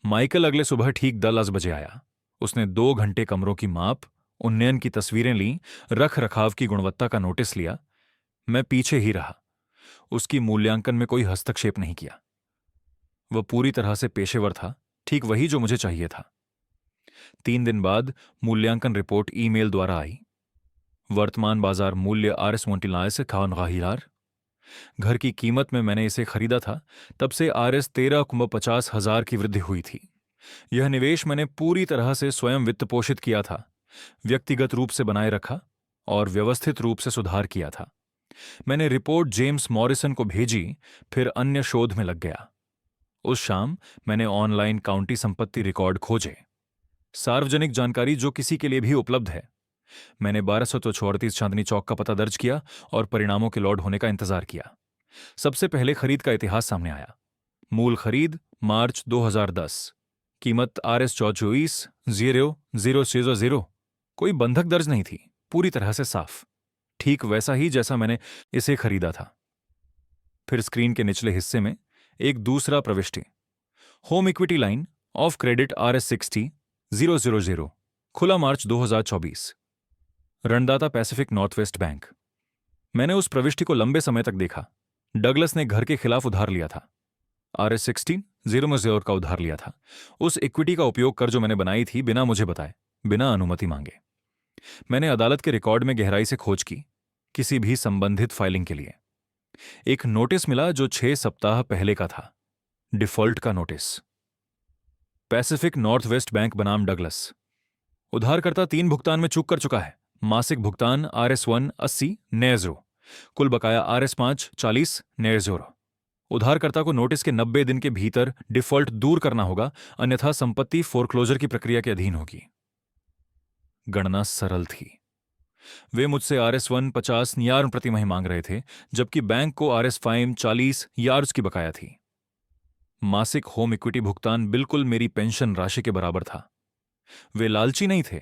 माइकल अगले सुबह ठीक 10 बजे आया। उसने 2 घंटे कमरों की माप, उन्नयन की तस्वीरें लीं, रख रखाव की गुणवत्ता का नोटिस लिया। मैं पीछे ही रहा। उसकी मूल्यांकन में कोई हस्तक्षेप नहीं किया। वह पूरी तरह से पेशेवर था, ठीक वही जो मुझे चाहिए था। 3 दिन बाद मूल्यांकन रिपोर्ट ईमेल द्वारा आई। वर्तमान बाजार मूल्य आरएस मोंटिलायस खानगाहिलार। घर की कीमत में मैंने इसे खरीदा था, तब से आरएस 13,50,000 की वृद्धि हुई थी। यह निवेश मैंने पूरी तरह से स्वयं वित्त पोषित किया था, व्यक्तिगत रूप से बनाए रखा और व्यवस्थित रूप से सुधार किया था। मैंने रिपोर्ट जेम्स मॉरिसन को भेजी, फिर अन्य शोध में लग गया। उस शाम मैंने ऑनलाइन काउंटी संपत्ति रिकॉर्ड खोजे, सार्वजनिक जानकारी जो किसी के लिए भी उपलब्ध है। मैंने 1234 चांदनी चौक का पता दर्ज किया और परिणामों के लौट होने का इंतजार किया। सबसे पहले खरीद का इतिहास सामने आया। मूल खरीद मार्च 2010, कीमत आरएस 24,000। कोई बंधक दर्ज नहीं थी, पूरी तरह से साफ, ठीक वैसा ही जैसा मैंने इसे खरीदा था। फिर स्क्रीन के निचले हिस्से में एक दूसरा प्रविष्टि, home equity line of credit RS 60,000, खुला मार्च 2024, ऋणदाता पैसिफिक नॉर्थवेस्ट बैंक। मैंने उस प्रविष्टि को लंबे समय तक देखा। डगलस ने घर के खिलाफ उधार लिया था, आरएस 16,000 का उधार लिया था, उस इक्विटी का उपयोग कर जो मैंने बनाई थी, बिना मुझे बताए, बिना अनुमति मांगे। मैंने अदालत के रिकॉर्ड में गहराई से खोज की, किसी भी संबंधित फाइलिंग के लिए। एक नोटिस मिला जो 6 सप्ताह पहले का था, डिफॉल्ट का notice. Pacific north West Bank बनाम डगलस। उधारकर्ता 3 भुगतान में चूक कर चुका है। मासिक भुगतान RS1 80 नए, कुल बकाया RS5 40 नए। उधारकर्ता को नोटिस के 90 दिन के भीतर डिफॉल्ट दूर करना होगा, अन्यथा संपत्ति फोरक्लोजर की प्रक्रिया के अधीन होगी। गणना सरल थी। वे मुझसे RS1 50 यार्न प्रति माह मांग रहे थे, जबकि बैंक को RS5 40 यार्ड्स की बकाया थी। मासिक होम इक्विटी भुगतान बिल्कुल मेरी पेंशन राशि के बराबर था। वे लालची नहीं थे,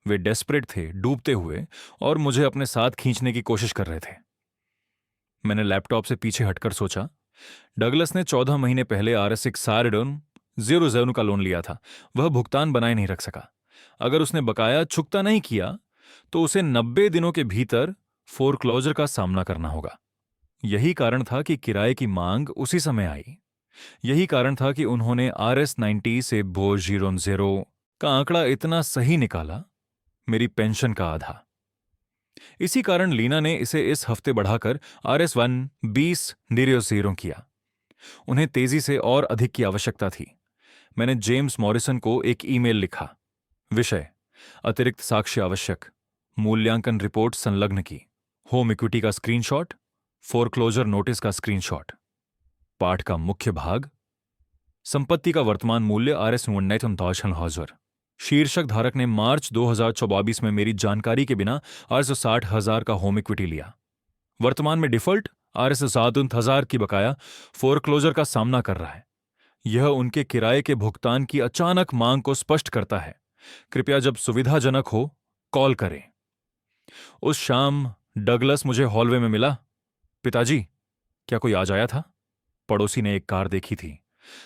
वे डेस्परेट थे, डूबते हुए, और मुझे अपने साथ खींचने की कोशिश कर रहे थे। मैंने लैपटॉप से पीछे हटकर सोचा, डगलस ने 14 महीने पहले RS6 सारडन 0 का लोन लिया था। वह भुगतान बनाए नहीं रख सका। अगर उसने बकाया चुकता नहीं किया तो उसे 90 दिनों के भीतर फोरक्लोजर का सामना करना होगा। यही कारण था कि किराए की मांग उसी समय आई। यही कारण था कि उन्होंने RS90 से BO0 का आंकड़ा इतना सही निकाला, मेरी पेंशन का आधा। इसी कारण लीना ने इसे इस हफ्ते बढ़ाकर RS1 20 किया। उन्हें तेजी से और अधिक की आवश्यकता थी। मैंने जेम्स मॉरिसन को एक ईमेल लिखा। विषय: अतिरिक्त साक्ष्य आवश्यक, मूल्यांकन रिपोर्ट संलग्न की, होम इक्विटी का स्क्रीनशॉट, फोरक्लोजर नोटिस का स्क्रीनशॉट। पाठ का मुख्य भाग: संपत्ति का वर्तमान मूल्य RS 19,000। शीर्षक धारक ने मार्च 2024 में मेरी जानकारी के बिना RS 60,000 का होम इक्विटी लिया। वर्तमान में डिफॉल्ट RS 7,000 की बकाया फोरक्लोजर का सामना कर रहा है। यह उनके किराए के भुगतान की अचानक मांग को स्पष्ट करता है। कृपया जब सुविधाजनक हो कॉल करें। उस शाम डगलस मुझे हॉलवे में मिला। पिताजी, क्या कोई आज आया था? पड़ोसी ने एक कार देखी थी।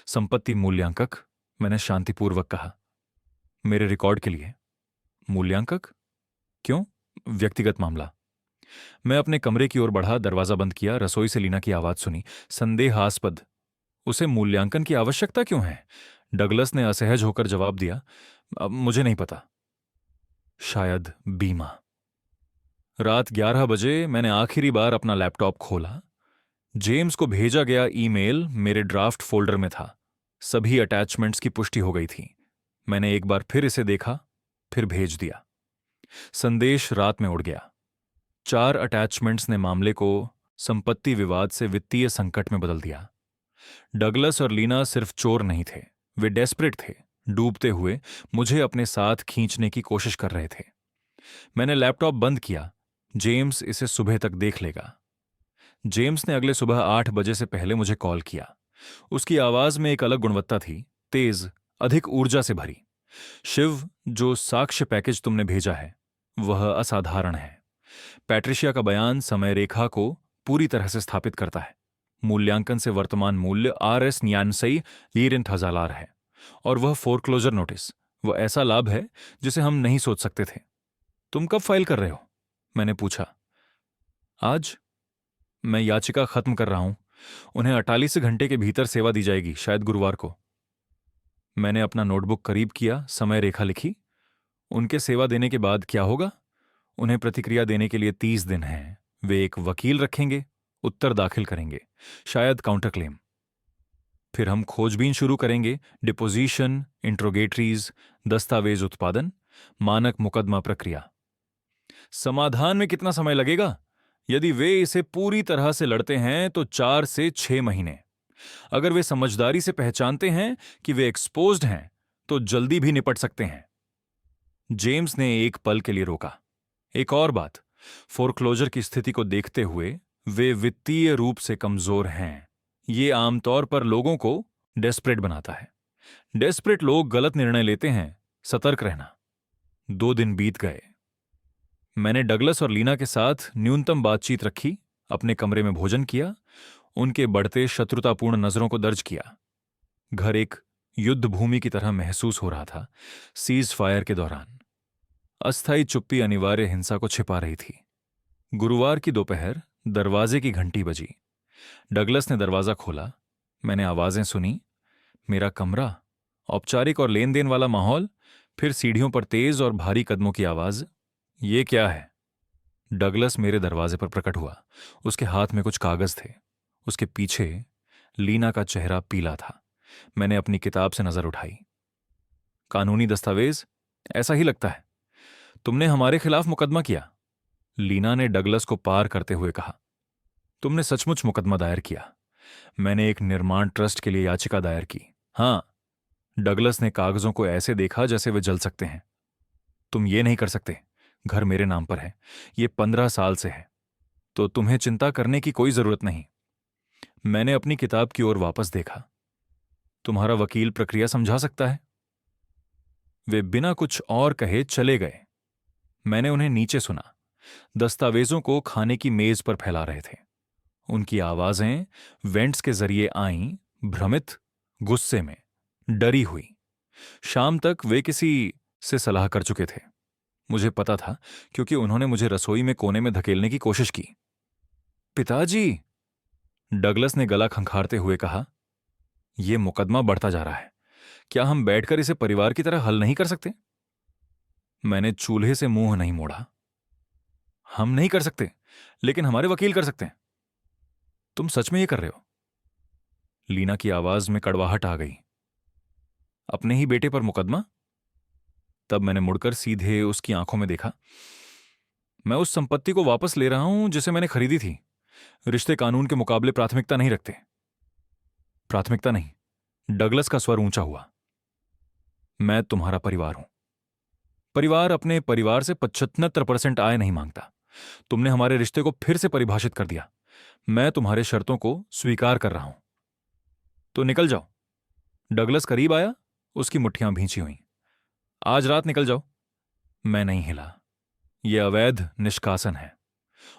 संपत्ति मूल्यांकक, मैंने शांतिपूर्वक कहा। मेरे रिकॉर्ड के लिए। मूल्यांकक? क्यों? व्यक्तिगत मामला। मैं अपने कमरे की ओर बढ़ा, दरवाजा बंद किया, रसोई से लीना की आवाज सुनी, संदेहास्पद। उसे मूल्यांकन की आवश्यकता क्यों है? डगलस ने असहज होकर जवाब दिया, अब मुझे नहीं पता। शायद बीमा। रात 11 बजे मैंने आखिरी बार अपना लैपटॉप खोला। जेम्स को भेजा गया ईमेल मेरे ड्राफ्ट फोल्डर में था। सभी अटैचमेंट्स की पुष्टि हो गई थी। मैंने एक बार फिर इसे देखा, फिर भेज दिया। संदेश रात में उड़ गया। 4 अटैचमेंट्स ने मामले को संपत्ति विवाद से वित्तीय संकट में बदल दिया। डगलस और लीना सिर्फ चोर नहीं थे, वे डेस्परेट थे, डूबते हुए मुझे अपने साथ खींचने की कोशिश कर रहे थे। मैंने लैपटॉप बंद किया। जेम्स इसे सुबह तक देख लेगा। जेम्स ने अगले सुबह 8 बजे से पहले मुझे कॉल किया। उसकी आवाज में एक अलग गुणवत्ता थी, तेज, अधिक ऊर्जा से भरी। शिव, जो साक्ष्य पैकेज तुमने भेजा है वह असाधारण है। पैट्रिशिया का बयान समय रेखा को पूरी तरह से स्थापित करता है। मूल्यांकन से वर्तमान मूल्य RS न्यानसई लीरेंट हजालार है, और वह फोरक्लोजर नोटिस, वह ऐसा लाभ है जिसे हम नहीं सोच सकते थे। तुम कब फाइल कर रहे हो? मैंने पूछा। आज। मैं याचिका खत्म कर रहा हूं। उन्हें 48 घंटे के भीतर सेवा दी जाएगी, शायद गुरुवार को। मैंने अपना नोटबुक करीब किया, समय रेखा लिखी। उनके सेवा देने के बाद क्या होगा? उन्हें प्रतिक्रिया देने के लिए 30 दिन हैं। वे एक वकील रखेंगे, उत्तर दाखिल करेंगे, शायद काउंटर क्लेम। फिर हम खोजबीन शुरू करेंगे, डिपोजिशन, इंट्रोगेटरीज, दस्तावेज उत्पादन, मानक मुकदमा प्रक्रिया। समाधान में कितना समय लगेगा? यदि वे इसे पूरी तरह से लड़ते हैं तो 4 से 6 महीने। अगर वे समझदारी से पहचानते हैं कि वे एक्सपोज्ड हैं तो जल्दी भी निपट सकते हैं। जेम्स ने एक पल के लिए रोका। एक और बात, फोरक्लोजर की स्थिति को देखते हुए वे वित्तीय रूप से कमजोर हैं। ये आमतौर पर लोगों को डेस्परेट बनाता है। डेस्परेट लोग गलत निर्णय लेते हैं, सतर्क रहना। 2 दिन बीत गए। मैंने डगलस और लीना के साथ न्यूनतम बातचीत रखी, अपने कमरे में भोजन किया, उनके बढ़ते शत्रुतापूर्ण नजरों को दर्ज किया। घर एक युद्ध भूमि की तरह महसूस हो रहा था, सीज फायर के दौरान। अस्थायी चुप्पी अनिवार्य हिंसा को छिपा रही थी। गुरुवार की दोपहर दरवाजे की घंटी बजी। डगलस ने दरवाजा खोला। मैंने आवाजें सुनी। मेरा कमरा, औपचारिक और लेन देन वाला माहौल, फिर सीढ़ियों पर तेज और भारी कदमों की आवाज। ये क्या है? डगलस मेरे दरवाजे पर प्रकट हुआ। उसके हाथ में कुछ कागज थे। उसके पीछे लीना का चेहरा पीला था। मैंने अपनी किताब से नजर उठाई। कानूनी दस्तावेज? ऐसा ही लगता है। तुमने हमारे खिलाफ मुकदमा किया, लीना ने डगलस को पार करते हुए कहा। तुमने सचमुच मुकदमा दायर किया। मैंने एक निर्माण ट्रस्ट के लिए याचिका दायर की। हां। डगलस ने कागजों को ऐसे देखा जैसे वे जल सकते हैं। तुम ये नहीं कर सकते। घर मेरे नाम पर है। ये 15 साल से है, तो तुम्हें चिंता करने की कोई जरूरत नहीं। मैंने अपनी किताब की ओर वापस देखा। तुम्हारा वकील प्रक्रिया समझा सकता है। वे बिना कुछ और कहे चले गए। मैंने उन्हें नीचे सुना। दस्तावेजों को खाने की मेज पर फैला रहे थे। उनकी आवाजें वेंट्स के जरिए आईं, भ्रमित, गुस्से में, डरी हुई। शाम तक वे किसी से सलाह कर चुके थे। मुझे पता था, क्योंकि उन्होंने मुझे रसोई में कोने में धकेलने की कोशिश की। पिताजी, डगलस ने गला खंखारते हुए कहा, यह मुकदमा बढ़ता जा रहा है। क्या हम बैठकर इसे परिवार की तरह हल नहीं कर सकते? मैंने चूल्हे से मुंह नहीं मोड़ा। हम नहीं कर सकते, लेकिन हमारे वकील कर सकते हैं। तुम सच में ये कर रहे हो? लीना की आवाज में कड़वाहट आ गई। अपने ही बेटे पर मुकदमा? तब मैंने मुड़कर सीधे उसकी आंखों में देखा। मैं उस संपत्ति को वापस ले रहा हूं जिसे मैंने खरीदी थी। रिश्ते कानून के मुकाबले प्राथमिकता नहीं रखते। प्राथमिकता नहीं। डगलस का स्वर ऊंचा हुआ। मैं तुम्हारा परिवार हूं। परिवार अपने परिवार से 75% आय नहीं मांगता। तुमने हमारे रिश्ते को फिर से परिभाषित कर दिया। मैं तुम्हारे शर्तों को स्वीकार कर रहा हूं। तो निकल जाओ। डगलस करीब आया, उसकी मुट्ठियां भींची हुईं। आज रात निकल जाओ। मैं नहीं हिला। यह अवैध निष्कासन है।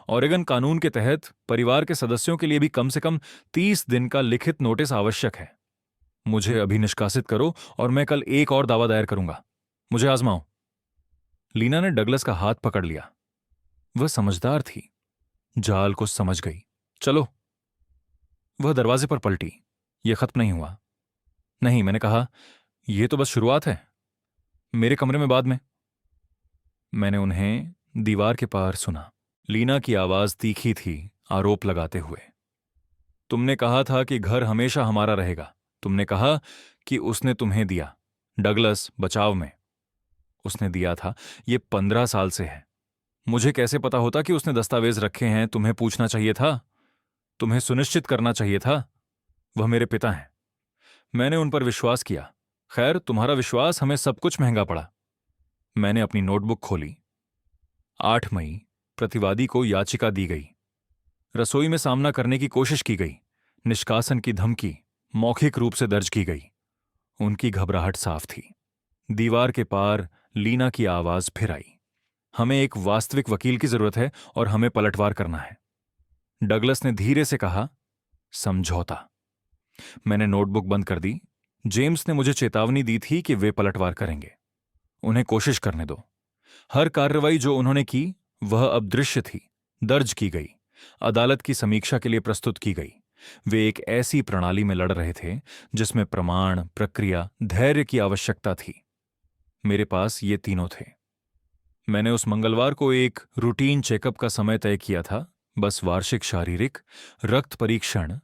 ओरेगन कानून के तहत परिवार के सदस्यों के लिए भी कम से कम 30 दिन का लिखित नोटिस आवश्यक है। मुझे अभी निष्कासित करो और मैं कल एक और दावा दायर करूंगा। मुझे आजमाओ। लीना ने डगलस का हाथ पकड़ लिया। वह समझदार थी, जाल को समझ गई। चलो। वह दरवाजे पर पलटी। यह खत्म नहीं हुआ। नहीं, मैंने कहा, यह तो बस शुरुआत है। मेरे कमरे में बाद में। मैंने उन्हें दीवार के पार सुना। लीना की आवाज तीखी थी, आरोप लगाते हुए। तुमने कहा था कि घर हमेशा हमारा रहेगा। तुमने कहा कि उसने तुम्हें दिया। डगलस, बचाव में। उसने दिया था। ये 15 साल से है। मुझे कैसे पता होता कि उसने दस्तावेज रखे हैं? तुम्हें पूछना चाहिए था। तुम्हें सुनिश्चित करना चाहिए था। वह मेरे पिता हैं। मैंने उन पर विश्वास किया। खैर, तुम्हारा विश्वास हमें सब कुछ महंगा पड़ा। मैंने अपनी नोटबुक खोली। 8 मई, प्रतिवादी को याचिका दी गई। रसोई में सामना करने की कोशिश की गई। निष्कासन की धमकी मौखिक रूप से दर्ज की गई। उनकी घबराहट साफ थी। दीवार के पार लीना की आवाज फिर आई। हमें एक वास्तविक वकील की जरूरत है और हमें पलटवार करना है। डगलस ने धीरे से कहा, समझौता। मैंने नोटबुक बंद कर दी। जेम्स ने मुझे चेतावनी दी थी कि वे पलटवार करेंगे। उन्हें कोशिश करने दो। हर कार्रवाई जो उन्होंने की वह अब दृश्य थी, दर्ज की गई, अदालत की समीक्षा के लिए प्रस्तुत की गई। वे एक ऐसी प्रणाली में लड़ रहे थे जिसमें प्रमाण, प्रक्रिया, धैर्य की आवश्यकता थी। मेरे पास ये तीनों थे। मैंने उस मंगलवार को एक रूटीन चेकअप का समय तय किया था, बस वार्षिक शारीरिक रक्त परीक्षण,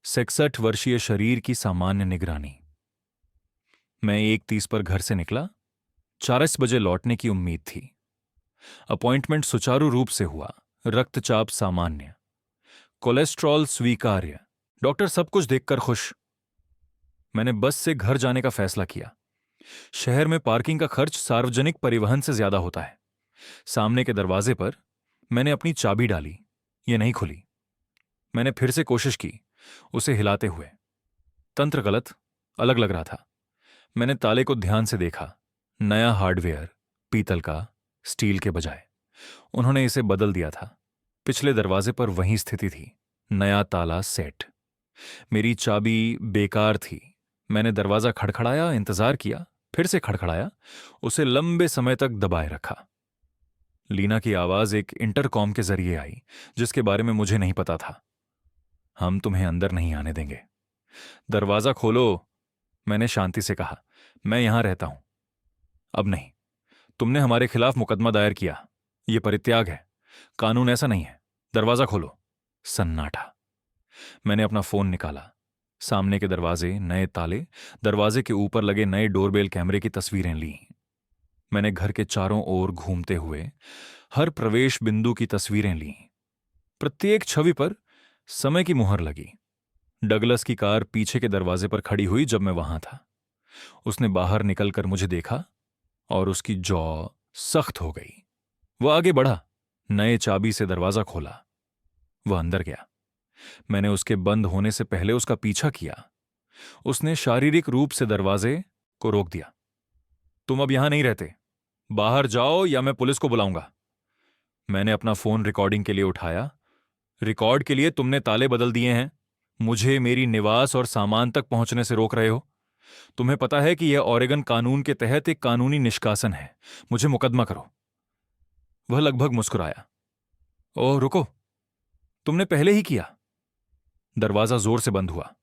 66 वर्षीय शरीर की सामान्य निगरानी। मैं 1:30 पर घर से निकला। 4 बजे लौटने की उम्मीद थी। अपॉइंटमेंट सुचारू रूप से हुआ। रक्तचाप सामान्य, कोलेस्ट्रॉल स्वीकार्य, डॉक्टर सब कुछ देखकर खुश। मैंने बस से घर जाने का फैसला किया। शहर में पार्किंग का खर्च सार्वजनिक परिवहन से ज्यादा होता है। सामने के दरवाजे पर मैंने अपनी चाबी डाली। यह नहीं खुली। मैंने फिर से कोशिश की, उसे हिलाते हुए। तंत्र गलत, अलग लग रहा था। मैंने ताले को ध्यान से देखा। नया हार्डवेयर, पीतल का, स्टील के बजाय। उन्होंने इसे बदल दिया था। पिछले दरवाजे पर वही स्थिति थी, नया ताला सेट। मेरी चाबी बेकार थी। मैंने दरवाजा खड़खड़ाया, इंतजार किया, फिर से खड़खड़ाया, उसे लंबे समय तक दबाए रखा। लीना की आवाज एक इंटरकॉम के जरिए आई, जिसके बारे में मुझे नहीं पता था। हम तुम्हें अंदर नहीं आने देंगे। दरवाजा खोलो, मैंने शांति से कहा। मैं यहां रहता हूं। अब नहीं। तुमने हमारे खिलाफ मुकदमा दायर किया। यह परित्याग है। कानून ऐसा नहीं है। दरवाजा खोलो। सन्नाटा। मैंने अपना फोन निकाला। सामने के दरवाजे, नए ताले, दरवाजे के ऊपर लगे नए डोरबेल कैमरे की तस्वीरें लीं। मैंने घर के चारों ओर घूमते हुए हर प्रवेश बिंदु की तस्वीरें लीं। प्रत्येक छवि पर समय की मुहर लगी। डगलस की कार पीछे के दरवाजे पर खड़ी हुई जब मैं वहां था। उसने बाहर निकलकर मुझे देखा और उसकी जौ सख्त हो गई। वह आगे बढ़ा, नए चाबी से दरवाजा खोला। वह अंदर गया। मैंने उसके बंद होने से पहले उसका पीछा किया। उसने शारीरिक रूप से दरवाजे को रोक दिया। तुम अब यहां नहीं रहते। बाहर जाओ या मैं पुलिस को बुलाऊंगा। मैंने अपना फोन रिकॉर्डिंग के लिए उठाया। रिकॉर्ड के लिए तुमने ताले बदल दिए हैं। मुझे मेरी निवास और सामान तक पहुंचने से रोक रहे हो। तुम्हें पता है कि यह ओरेगन कानून के तहत एक कानूनी निष्कासन है। मुझे मुकदमा करो। वह लगभग मुस्कुराया। ओह रुको, तुमने पहले ही किया। दरवाजा जोर से बंद हुआ।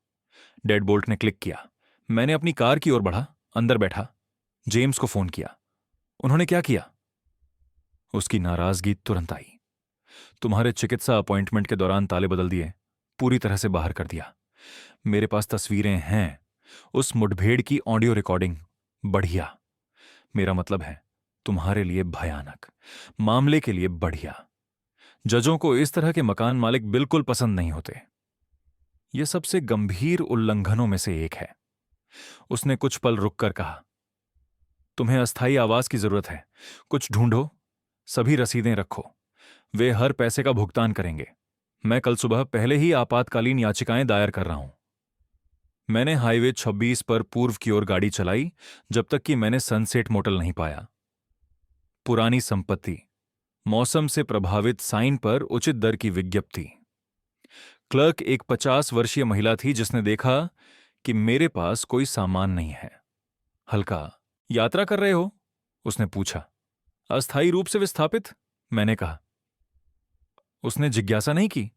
डेडबोल्ट ने क्लिक किया। मैंने अपनी कार की ओर बढ़ा, अंदर बैठा, जेम्स को फोन किया। उन्होंने क्या किया? उसकी नाराजगी तुरंत आई। तुम्हारे चिकित्सा अपॉइंटमेंट के दौरान ताले बदल दिए, पूरी तरह से बाहर कर दिया। मेरे पास तस्वीरें हैं, उस मुठभेड़ की ऑडियो रिकॉर्डिंग। बढ़िया। मेरा मतलब है तुम्हारे लिए भयानक, मामले के लिए बढ़िया। जजों को इस तरह के मकान मालिक बिल्कुल पसंद नहीं होते। यह सबसे गंभीर उल्लंघनों में से एक है। उसने कुछ पल रुककर कहा, तुम्हें अस्थायी आवास की जरूरत है। कुछ ढूंढो, सभी रसीदें रखो। वे हर पैसे का भुगतान करेंगे। मैं कल सुबह पहले ही आपातकालीन याचिकाएं दायर कर रहा हूं। मैंने हाईवे 26 पर पूर्व की ओर गाड़ी चलाई जब तक कि मैंने सनसेट मोटल नहीं पाया। पुरानी संपत्ति, मौसम से प्रभावित साइन पर उचित दर की विज्ञप्ति। क्लर्क एक 50 वर्षीय महिला थी जिसने देखा कि मेरे पास कोई सामान नहीं है। हल्का, यात्रा कर रहे हो? उसने पूछा। अस्थायी रूप से विस्थापित? मैंने कहा। उसने जिज्ञासा नहीं की।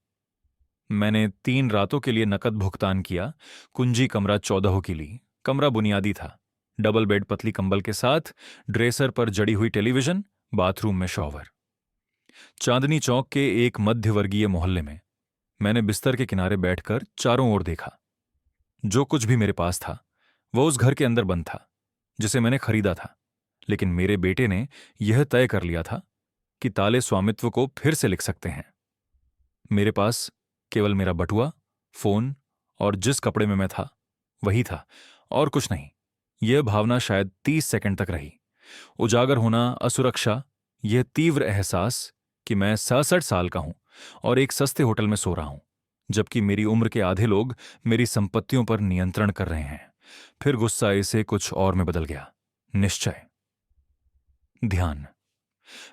मैंने 3 रातों के लिए नकद भुगतान किया। कुंजी कमरा 14 की ली। कमरा बुनियादी था। डबल बेड, पतली कंबल के साथ, ड्रेसर पर जड़ी हुई टेलीविजन, बाथरूम में शॉवर। चांदनी चौक के एक मध्यवर्गीय मोहल्ले में। मैंने बिस्तर के किनारे बैठकर चारों ओर देखा। जो कुछ भी मेरे पास था वह उस घर के अंदर बंद था जिसे मैंने खरीदा था। लेकिन मेरे बेटे ने यह तय कर लिया था कि ताले स्वामित्व को फिर से लिख सकते हैं। मेरे पास केवल मेरा बटुआ, फोन और जिस कपड़े में मैं था वही था, और कुछ नहीं। यह भावना शायद 30 सेकंड तक रही। उजागर होना, असुरक्षा, यह तीव्र एहसास कि मैं 66 साल का हूं, और एक सस्ते होटल में सो रहा हूं, जबकि मेरी उम्र के आधे लोग मेरी संपत्तियों पर नियंत्रण कर रहे हैं। फिर गुस्सा इसे कुछ और में बदल गया। निश्चय, ध्यान।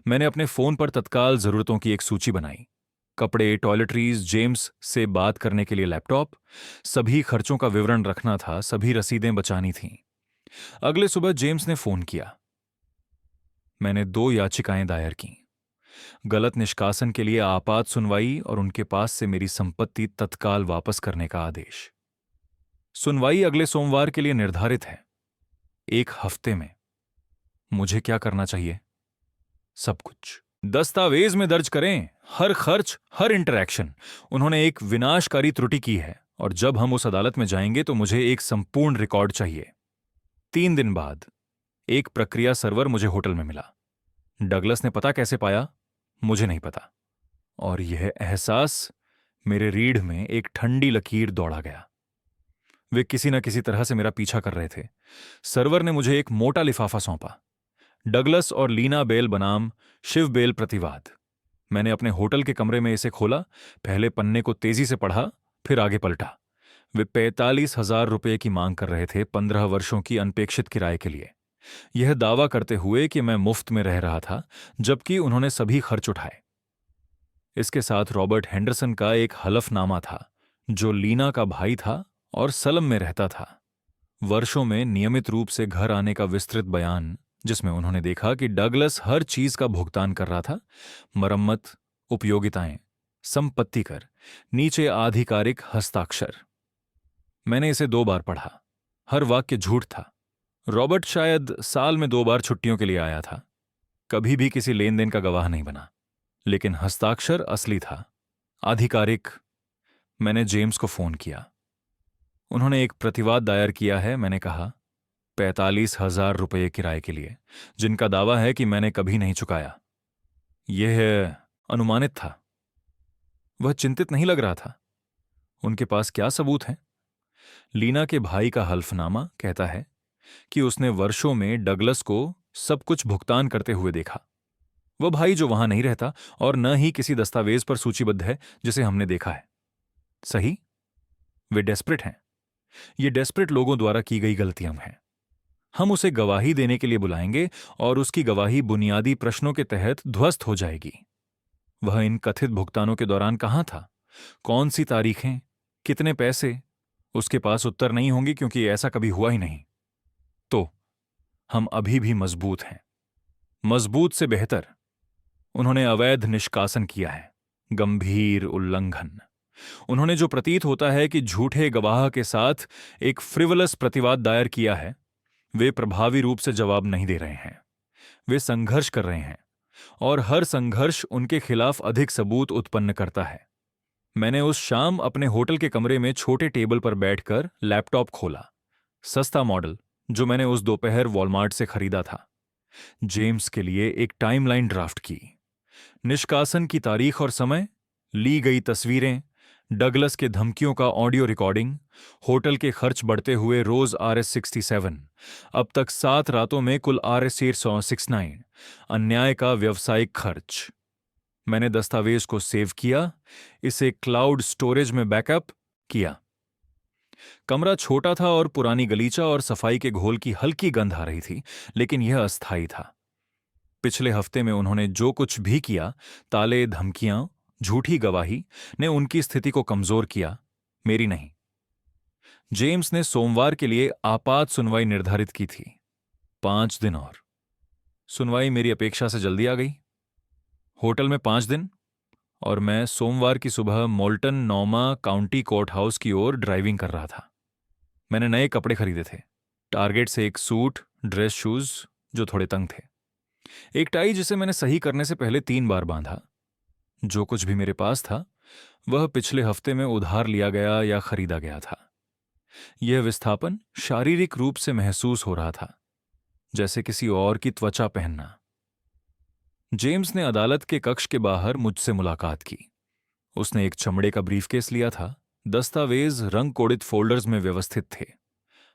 मैंने अपने फोन पर तत्काल जरूरतों की एक सूची बनाई। कपड़े, टॉयलेटरीज, जेम्स से बात करने के लिए लैपटॉप। सभी खर्चों का विवरण रखना था, सभी रसीदें बचानी थीं। अगले सुबह जेम्स ने फोन किया। मैंने 2 याचिकाएं दायर की। गलत निष्कासन के लिए आपात सुनवाई और उनके पास से मेरी संपत्ति तत्काल वापस करने का आदेश। सुनवाई अगले सोमवार के लिए निर्धारित है। 1 हफ्ते में। मुझे क्या करना चाहिए? सब कुछ दस्तावेज में दर्ज करें, हर खर्च, हर इंटरैक्शन। उन्होंने एक विनाशकारी त्रुटि की है और जब हम उस अदालत में जाएंगे तो मुझे एक संपूर्ण रिकॉर्ड चाहिए। 3 दिन बाद एक प्रक्रिया सर्वर मुझे होटल में मिला। डगलस ने पता कैसे पाया, मुझे नहीं पता, और यह एहसास मेरे रीढ़ में एक ठंडी लकीर दौड़ा गया। वे किसी न किसी तरह से मेरा पीछा कर रहे थे। सर्वर ने मुझे एक मोटा लिफाफा सौंपा। डगलस और लीना बेल बनाम शिव बेल प्रतिवाद। मैंने अपने होटल के कमरे में इसे खोला, पहले पन्ने को तेजी से पढ़ा, फिर आगे पलटा। वे 45,000 रुपये की मांग कर रहे थे 15 वर्षों की अनपेक्षित किराए के लिए, यह दावा करते हुए कि मैं मुफ्त में रह रहा था, जबकि उन्होंने सभी खर्च उठाए। इसके साथ रॉबर्ट हेंडरसन का एक हलफनामा था, जो लीना का भाई था और सलम में रहता था। वर्षों में नियमित रूप से घर आने का विस्तृत बयान, जिसमें उन्होंने देखा कि डगलस हर चीज का भुगतान कर रहा था। मरम्मत, उपयोगिताएं, संपत्ति कर, नीचे आधिकारिक हस्ताक्षर। मैंने इसे 2 बार पढ़ा। हर वाक्य झूठ था। रॉबर्ट शायद साल में 2 बार छुट्टियों के लिए आया था, कभी भी किसी लेन देन का गवाह नहीं बना, लेकिन हस्ताक्षर असली था, आधिकारिक। मैंने जेम्स को फोन किया। उन्होंने एक प्रतिवाद दायर किया है, मैंने कहा, 45,000 रुपये किराए के लिए, जिनका दावा है कि मैंने कभी नहीं चुकाया। यह अनुमानित था। वह चिंतित नहीं लग रहा था। उनके पास क्या सबूत हैं? लीना के भाई का हल्फनामा कहता है कि उसने वर्षों में डगलस को सब कुछ भुगतान करते हुए देखा। वह भाई जो वहां नहीं रहता और न ही किसी दस्तावेज पर सूचीबद्ध है जिसे हमने देखा है। सही? वे डेस्परेट हैं। ये डेस्परेट लोगों द्वारा की गई गलतियां हैं। हम उसे गवाही देने के लिए बुलाएंगे और उसकी गवाही बुनियादी प्रश्नों के तहत ध्वस्त हो जाएगी। वह इन कथित भुगतानों के दौरान कहां था, कौन सी तारीखें, कितने पैसे? उसके पास उत्तर नहीं होंगे, क्योंकि ऐसा कभी हुआ ही नहीं। तो हम अभी भी मजबूत हैं। मजबूत से बेहतर। उन्होंने अवैध निष्कासन किया है, गंभीर उल्लंघन। उन्होंने जो प्रतीत होता है कि झूठे गवाह के साथ एक फ्रिवलस प्रतिवाद दायर किया है, वे प्रभावी रूप से जवाब नहीं दे रहे हैं। वे संघर्ष कर रहे हैं और हर संघर्ष उनके खिलाफ अधिक सबूत उत्पन्न करता है। मैंने उस शाम अपने होटल के कमरे में छोटे टेबल पर बैठकर लैपटॉप खोला, सस्ता मॉडल जो मैंने उस दोपहर वॉलमार्ट से खरीदा था। जेम्स के लिए एक टाइमलाइन ड्राफ्ट की, निष्कासन की तारीख और समय, ली गई तस्वीरें, डगलस के धमकियों का ऑडियो रिकॉर्डिंग, होटल के खर्च बढ़ते हुए रोज RS-67, अब तक 7 रातों में कुल RS-869, अन्याय का व्यावसायिक खर्च। मैंने दस्तावेज को सेव किया, इसे क्लाउड स्टोरेज में बैकअप किया। कमरा छोटा था और पुरानी गलीचा और सफाई के घोल की हल्की गंध आ रही थी, लेकिन यह अस्थायी था। पिछले हफ्ते में उन्होंने जो कुछ भी किया, ताले, धमकियां, झूठी गवाही, ने उनकी स्थिति को कमजोर किया, मेरी नहीं। जेम्स ने सोमवार के लिए आपात सुनवाई निर्धारित की थी। 5 दिन और। सुनवाई मेरी अपेक्षा से जल्दी आ गई। होटल में 5 दिन, और मैं सोमवार की सुबह मोल्टन नॉमा काउंटी कोर्ट हाउस की ओर ड्राइविंग कर रहा था। मैंने नए कपड़े खरीदे थे। टारगेट से एक सूट, ड्रेस शूज जो थोड़े तंग थे, एक टाई जिसे मैंने सही करने से पहले 3 बार बांधा। जो कुछ भी मेरे पास था वह पिछले हफ्ते में उधार लिया गया या खरीदा गया था। यह विस्थापन शारीरिक रूप से महसूस हो रहा था, जैसे किसी और की त्वचा पहनना। जेम्स ने अदालत के कक्ष के बाहर मुझसे मुलाकात की। उसने एक चमड़े का ब्रीफकेस लिया था। दस्तावेज रंग कोडित फोल्डर्स में व्यवस्थित थे।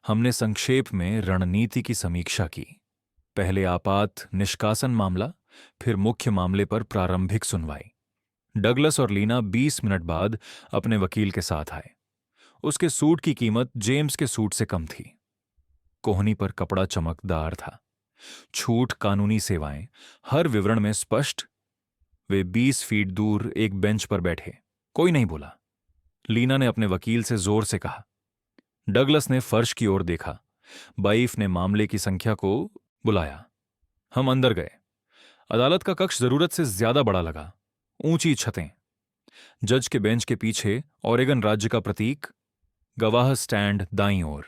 हमने संक्षेप में रणनीति की समीक्षा की। पहले आपात निष्कासन मामला, फिर मुख्य मामले पर प्रारंभिक सुनवाई। डगलस और लीना 20 मिनट बाद अपने वकील के साथ आए। उसके सूट की कीमत जेम्स के सूट से कम थी। कोहनी पर कपड़ा चमकदार था, छूट, कानूनी सेवाएं, हर विवरण में स्पष्ट। वे 20 फीट दूर एक बेंच पर बैठे। कोई नहीं बोला। लीना ने अपने वकील से जोर से कहा। डगलस ने फर्श की ओर देखा। बाइफ ने मामले की संख्या को बुलाया। हम अंदर गए। अदालत का कक्ष जरूरत से ज्यादा बड़ा लगा। ऊंची छतें, जज के बेंच के पीछे ओरेगन राज्य का प्रतीक, गवाह स्टैंड दाईं ओर।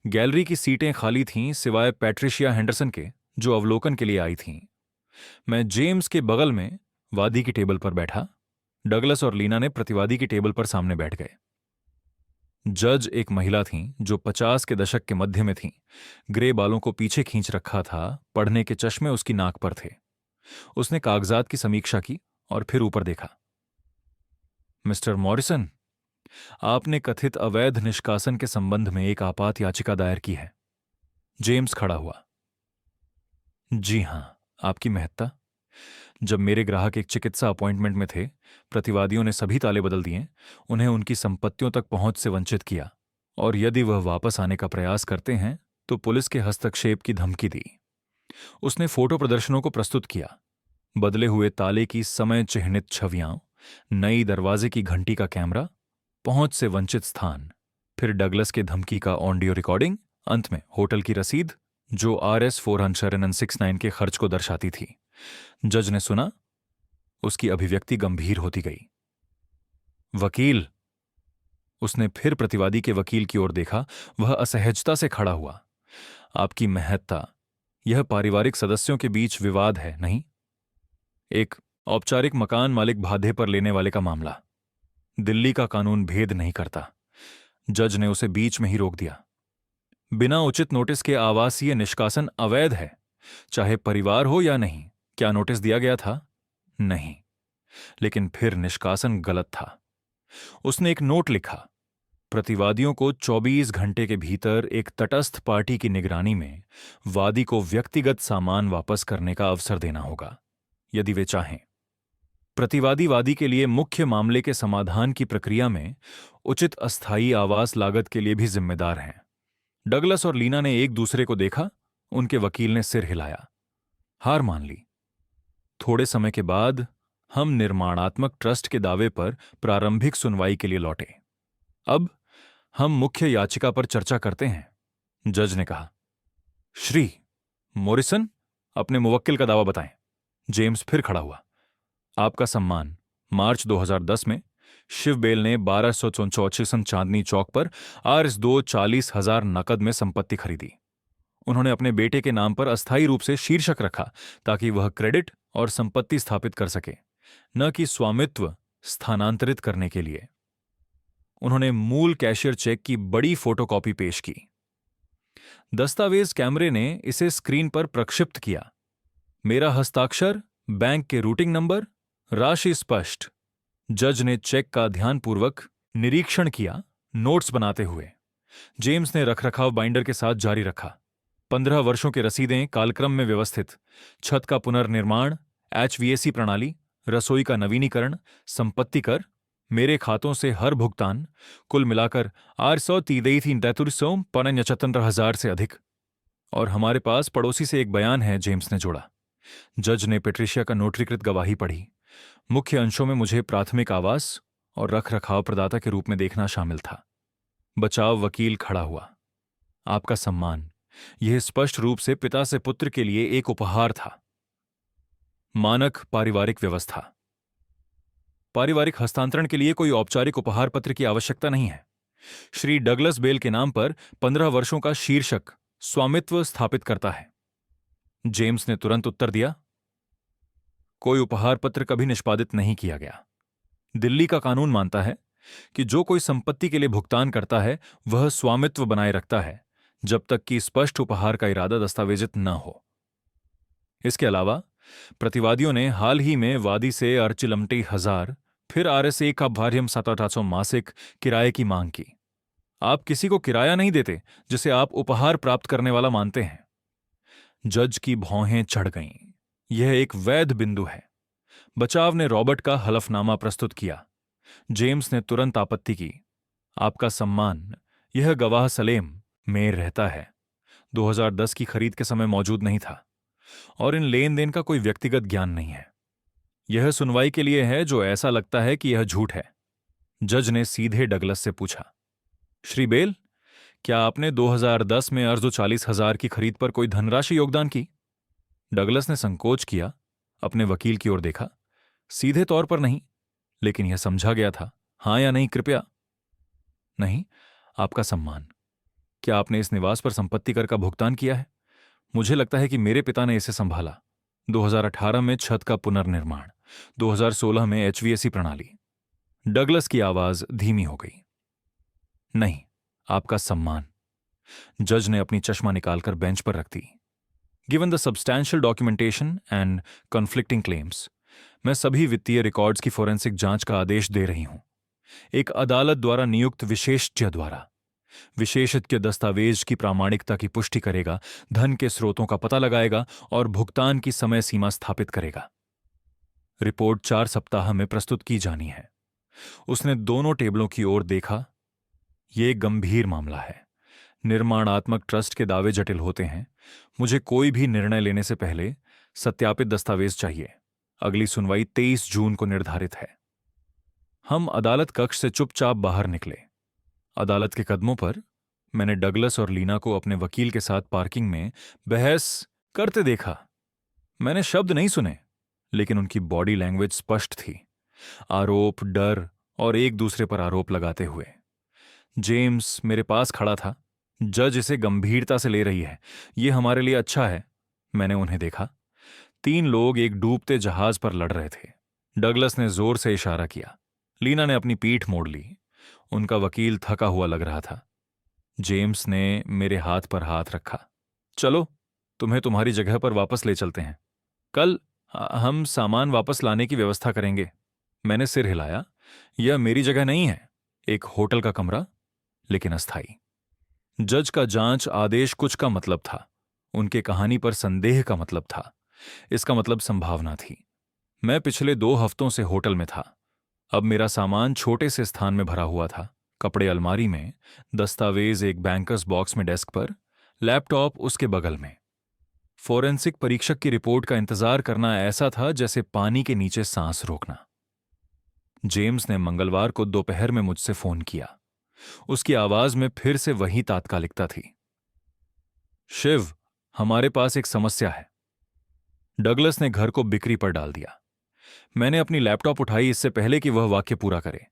गैलरी की सीटें खाली थीं सिवाय पैट्रिशिया हेंडरसन के, जो अवलोकन के लिए आई थीं। मैं जेम्स के बगल में वादी की टेबल पर बैठा। डगलस और लीना ने प्रतिवादी की टेबल पर सामने बैठ गए। जज एक महिला थीं जो 50 के दशक के मध्य में थीं। ग्रे बालों को पीछे खींच रखा था, पढ़ने के चश्मे उसकी नाक पर थे। उसने कागजात की समीक्षा की और फिर ऊपर देखा। मिस्टर मॉरिसन, आपने कथित अवैध निष्कासन के संबंध में एक आपात याचिका दायर की है। जेम्स खड़ा हुआ। जी हां, आपकी महत्ता। जब मेरे ग्राहक एक चिकित्सा अपॉइंटमेंट में थे, प्रतिवादियों ने सभी ताले बदल दिए, उन्हें उनकी संपत्तियों तक पहुंच से वंचित किया, और यदि वह वापस आने का प्रयास करते हैं तो पुलिस के हस्तक्षेप की धमकी दी। उसने फोटो प्रदर्शनों को प्रस्तुत किया। बदले हुए ताले की समय चिह्नित छवियां, नई दरवाजे की घंटी का कैमरा, पहुंच से वंचित स्थान, फिर डगलस के धमकी का ऑडियो रिकॉर्डिंग, अंत में होटल की रसीद जो RS 469 के खर्च को दर्शाती थी। जज ने सुना। उसकी अभिव्यक्ति गंभीर होती गई। वकील, उसने फिर प्रतिवादी के वकील की ओर देखा। वह असहजता से खड़ा हुआ। आपकी महत्ता, यह पारिवारिक सदस्यों के बीच विवाद है, नहीं? एक औपचारिक मकान मालिक भादे पर लेने वाले का मामला। दिल्ली का कानून भेद नहीं करता। जज ने उसे बीच में ही रोक दिया। बिना उचित नोटिस के आवासीय निष्कासन अवैध है, चाहे परिवार हो या नहीं। क्या नोटिस दिया गया था? नहीं। लेकिन फिर निष्कासन गलत था। उसने एक नोट लिखा। प्रतिवादियों को 24 घंटे के भीतर एक तटस्थ पार्टी की निगरानी में वादी को व्यक्तिगत सामान वापस करने का अवसर देना होगा, यदि वे चाहें। प्रतिवादी वादी के लिए मुख्य मामले के समाधान की प्रक्रिया में उचित अस्थायी आवास लागत के लिए भी जिम्मेदार हैं। डगलस और लीना ने एक दूसरे को देखा। उनके वकील ने सिर हिलाया, हार मान ली। थोड़े समय के बाद हम निर्माणात्मक ट्रस्ट के दावे पर प्रारंभिक सुनवाई के लिए लौटे। अब हम मुख्य याचिका पर चर्चा करते हैं, जज ने कहा। श्री मॉरिसन, अपने मुवक्किल का दावा बताएं। जेम्स फिर खड़ा हुआ। आपका सम्मान, मार्च 2010 में शिव बेल ने 1264 चांदनी चौक पर RS 240,000 नकद में संपत्ति खरीदी। उन्होंने अपने बेटे के नाम पर अस्थायी रूप से शीर्षक रखा ताकि वह क्रेडिट और संपत्ति स्थापित कर सके, न कि स्वामित्व स्थानांतरित करने के लिए। उन्होंने मूल कैशियर चेक की बड़ी फोटोकॉपी पेश की। दस्तावेज कैमरे ने इसे स्क्रीन पर प्रक्षिप्त किया। मेरा हस्ताक्षर, बैंक के रूटिंग नंबर, राशि स्पष्ट। जज ने चेक का ध्यानपूर्वक निरीक्षण किया, नोट्स बनाते हुए। जेम्स ने रखरखाव बाइंडर के साथ जारी रखा। 15 वर्षों के रसीदें कालक्रम में व्यवस्थित, छत का पुनर्निर्माण, HVAC प्रणाली, रसोई का नवीनीकरण, संपत्ति कर, मेरे खातों से हर भुगतान, कुल मिलाकर 633,375,000 से अधिक। और हमारे पास पड़ोसी से एक बयान है, जेम्स ने जोड़ा। जज ने पेट्रिशिया का नोटरीकृत गवाही पढ़ी। मुख्य अंशों में मुझे प्राथमिक आवास और रखरखाव प्रदाता के रूप में देखना शामिल था। बचाव वकील खड़ा हुआ। आपका सम्मान, यह स्पष्ट रूप से पिता से पुत्र के लिए एक उपहार था। मानक पारिवारिक व्यवस्था। पारिवारिक हस्तांतरण के लिए कोई औपचारिक उपहार पत्र की आवश्यकता नहीं है। श्री डगलस बेल के नाम पर 15 वर्षों का शीर्षक स्वामित्व स्थापित करता है। जेम्स ने तुरंत उत्तर दिया, कोई उपहार पत्र कभी निष्पादित नहीं किया गया। दिल्ली का कानून मानता है कि जो कोई संपत्ति के लिए भुगतान करता है वह स्वामित्व बनाए रखता है जब तक कि स्पष्ट उपहार का इरादा दस्तावेजित न हो। इसके अलावा प्रतिवादियों ने हाल ही में वादी से 4,50,000, फिर RS1 का भार्यम 7,800 मासिक किराए की मांग की। आप किसी को किराया नहीं देते जिसे आप उपहार प्राप्त करने वाला मानते हैं। जज की भौहें चढ़ गईं। यह एक वैध बिंदु है। बचाव ने रॉबर्ट का हलफनामा प्रस्तुत किया। जेम्स ने तुरंत आपत्ति की। आपका सम्मान, यह गवाह सलेम मेयर रहता है, 2010 की खरीद के समय मौजूद नहीं था और इन लेन देन का कोई व्यक्तिगत ज्ञान नहीं है। यह सुनवाई के लिए है जो ऐसा लगता है कि यह झूठ है। जज ने सीधे डगलस से पूछा, श्री बेल, क्या आपने 2010 में अर्जो 40,000 की खरीद पर कोई धनराशि योगदान की? डगलस ने संकोच किया, अपने वकील की ओर देखा। सीधे तौर पर नहीं, लेकिन यह समझा गया था। हां या नहीं, कृपया। नहीं, आपका सम्मान, क्या आपने इस निवास पर संपत्ति कर का भुगतान किया है? मुझे लगता है कि मेरे पिता ने इसे संभाला। 2018 में छत का पुनर्निर्माण, 2016 में एचवीएसी प्रणाली। डगलस की आवाज धीमी हो गई। नहीं, आपका सम्मान। जज ने अपनी चश्मा निकालकर बेंच पर रख दी। Given the substantial documentation and conflicting claims, मैं सभी वित्तीय रिकॉर्ड्स की फोरेंसिक जांच का आदेश दे रही हूं, एक अदालत द्वारा नियुक्त विशेषज्ञ द्वारा। विशेषज्ञ दस्तावेज की प्रामाणिकता की पुष्टि करेगा, धन के स्रोतों का पता लगाएगा और भुगतान की समय सीमा स्थापित करेगा। रिपोर्ट 4 सप्ताह में प्रस्तुत की जानी है। उसने दोनों टेबलों की ओर देखा। यह एक गंभीर मामला है। निर्माणात्मक ट्रस्ट के दावे जटिल होते हैं। मुझे कोई भी निर्णय लेने से पहले सत्यापित दस्तावेज चाहिए। अगली सुनवाई 23 जून को निर्धारित है। हम अदालत कक्ष से चुपचाप बाहर निकले। अदालत के कदमों पर मैंने डगलस और लीना को अपने वकील के साथ पार्किंग में बहस करते देखा। मैंने शब्द नहीं सुने, लेकिन उनकी बॉडी लैंग्वेज स्पष्ट थी। आरोप, डर और एक दूसरे पर आरोप लगाते हुए। जेम्स मेरे पास खड़ा था। जज इसे गंभीरता से ले रही है, यह हमारे लिए अच्छा है। मैंने उन्हें देखा। 3 लोग एक डूबते जहाज पर लड़ रहे थे। डगलस ने जोर से इशारा किया। लीना ने अपनी पीठ मोड़ ली। उनका वकील थका हुआ लग रहा था। जेम्स ने मेरे हाथ पर हाथ रखा। चलो, तुम्हें तुम्हारी जगह पर वापस ले चलते हैं। कल हम सामान वापस लाने की व्यवस्था करेंगे। मैंने सिर हिलाया। यह मेरी जगह नहीं है, एक होटल का कमरा, लेकिन अस्थाई। जज का जांच आदेश कुछ का मतलब था, उनके कहानी पर संदेह का मतलब था। इसका मतलब संभावना थी। मैं पिछले 2 हफ्तों से होटल में था। अब मेरा सामान छोटे से स्थान में भरा हुआ था। कपड़े अलमारी में, दस्तावेज एक बैंकर्स बॉक्स में डेस्क पर, लैपटॉप उसके बगल में। फोरेंसिक परीक्षक की रिपोर्ट का इंतजार करना ऐसा था जैसे पानी के नीचे सांस रोकना। जेम्स ने मंगलवार को दोपहर में मुझसे फोन किया। उसकी आवाज में फिर से वही तात्कालिकता थी। शिव, हमारे पास एक समस्या है। डगलस ने घर को बिक्री पर डाल दिया। मैंने अपनी लैपटॉप उठाई इससे पहले कि वह वाक्य पूरा करे।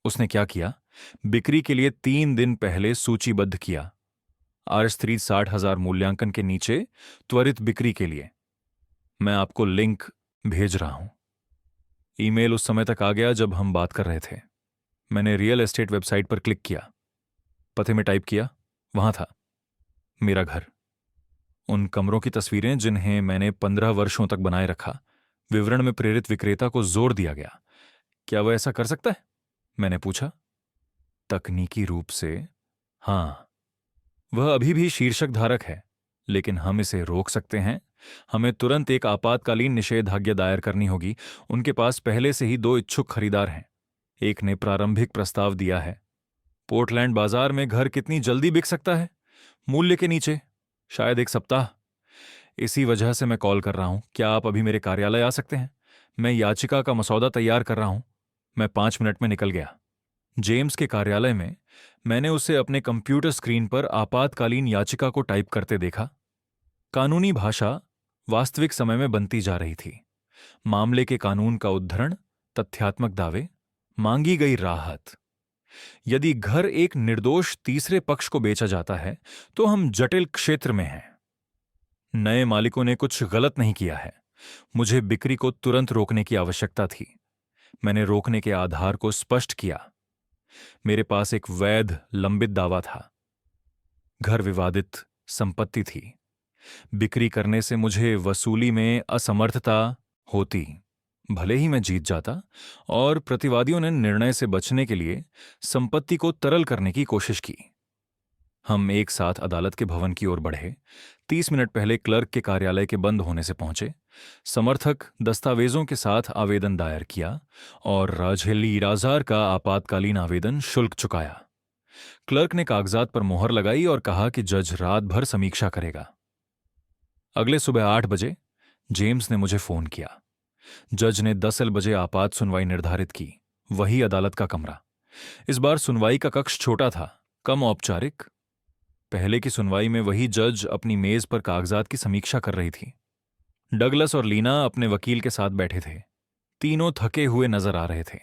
उसने क्या किया? बिक्री के लिए 3 दिन पहले सूचीबद्ध किया। R3 60,000 मूल्यांकन के नीचे त्वरित बिक्री के लिए। मैं आपको लिंक भेज रहा हूं। ईमेल उस समय तक आ गया जब हम बात कर रहे थे। मैंने रियल एस्टेट वेबसाइट पर क्लिक किया। पते में टाइप किया। वहां था मेरा घर। उन कमरों की तस्वीरें जिन्हें मैंने 15 वर्षों तक बनाए रखा। विवरण में प्रेरित विक्रेता को जोर दिया गया। क्या वह ऐसा कर सकता है? मैंने पूछा। तकनीकी रूप से हां, वह अभी भी शीर्षक धारक है, लेकिन हम इसे रोक सकते हैं। हमें तुरंत एक आपातकालीन निषेधाज्ञा दायर करनी होगी। उनके पास पहले से ही 2 इच्छुक खरीदार हैं। एक ने प्रारंभिक प्रस्ताव दिया है। पोर्टलैंड बाजार में घर कितनी जल्दी बिक सकता है? मूल्य के नीचे, शायद 1 सप्ताह। इसी वजह से मैं कॉल कर रहा हूं। क्या आप अभी मेरे कार्यालय आ सकते हैं? मैं याचिका का मसौदा तैयार कर रहा हूं। मैं 5 मिनट में निकल गया। जेम्स के कार्यालय में मैंने उसे अपने कंप्यूटर स्क्रीन पर आपातकालीन याचिका को टाइप करते देखा। कानूनी भाषा वास्तविक समय में बनती जा रही थी। मामले के कानून का उद्धरण, तथ्यात्मक दावे, मांगी गई राहत। यदि घर एक निर्दोष तीसरे पक्ष को बेचा जाता है तो हम जटिल क्षेत्र में हैं। नए मालिकों ने कुछ गलत नहीं किया है। मुझे बिक्री को तुरंत रोकने की आवश्यकता थी। मैंने रोकने के आधार को स्पष्ट किया। मेरे पास एक वैध लंबित दावा था। घर विवादित संपत्ति थी। बिक्री करने से मुझे वसूली में असमर्थता होती। भले ही मैं जीत जाता और प्रतिवादियों ने निर्णय से बचने के लिए संपत्ति को तरल करने की कोशिश की। हम एक साथ अदालत के भवन की ओर बढ़े। 30 मिनट पहले क्लर्क के कार्यालय के बंद होने से पहुंचे। समर्थक दस्तावेजों के साथ आवेदन दायर किया और राजहेली राजार का आपातकालीन आवेदन शुल्क चुकाया। क्लर्क ने कागजात पर मोहर लगाई और कहा कि जज रात भर समीक्षा करेगा। अगले सुबह 8 बजे जेम्स ने मुझे फोन किया। जज ने 10 बजे आपात सुनवाई निर्धारित की। वही अदालत का कमरा। इस बार सुनवाई का कक्ष छोटा था, कम औपचारिक। पहले की सुनवाई में वही जज अपनी मेज पर कागजात की समीक्षा कर रही थी। डगलस और लीना अपने वकील के साथ बैठे थे। तीनों थके हुए नजर आ रहे थे।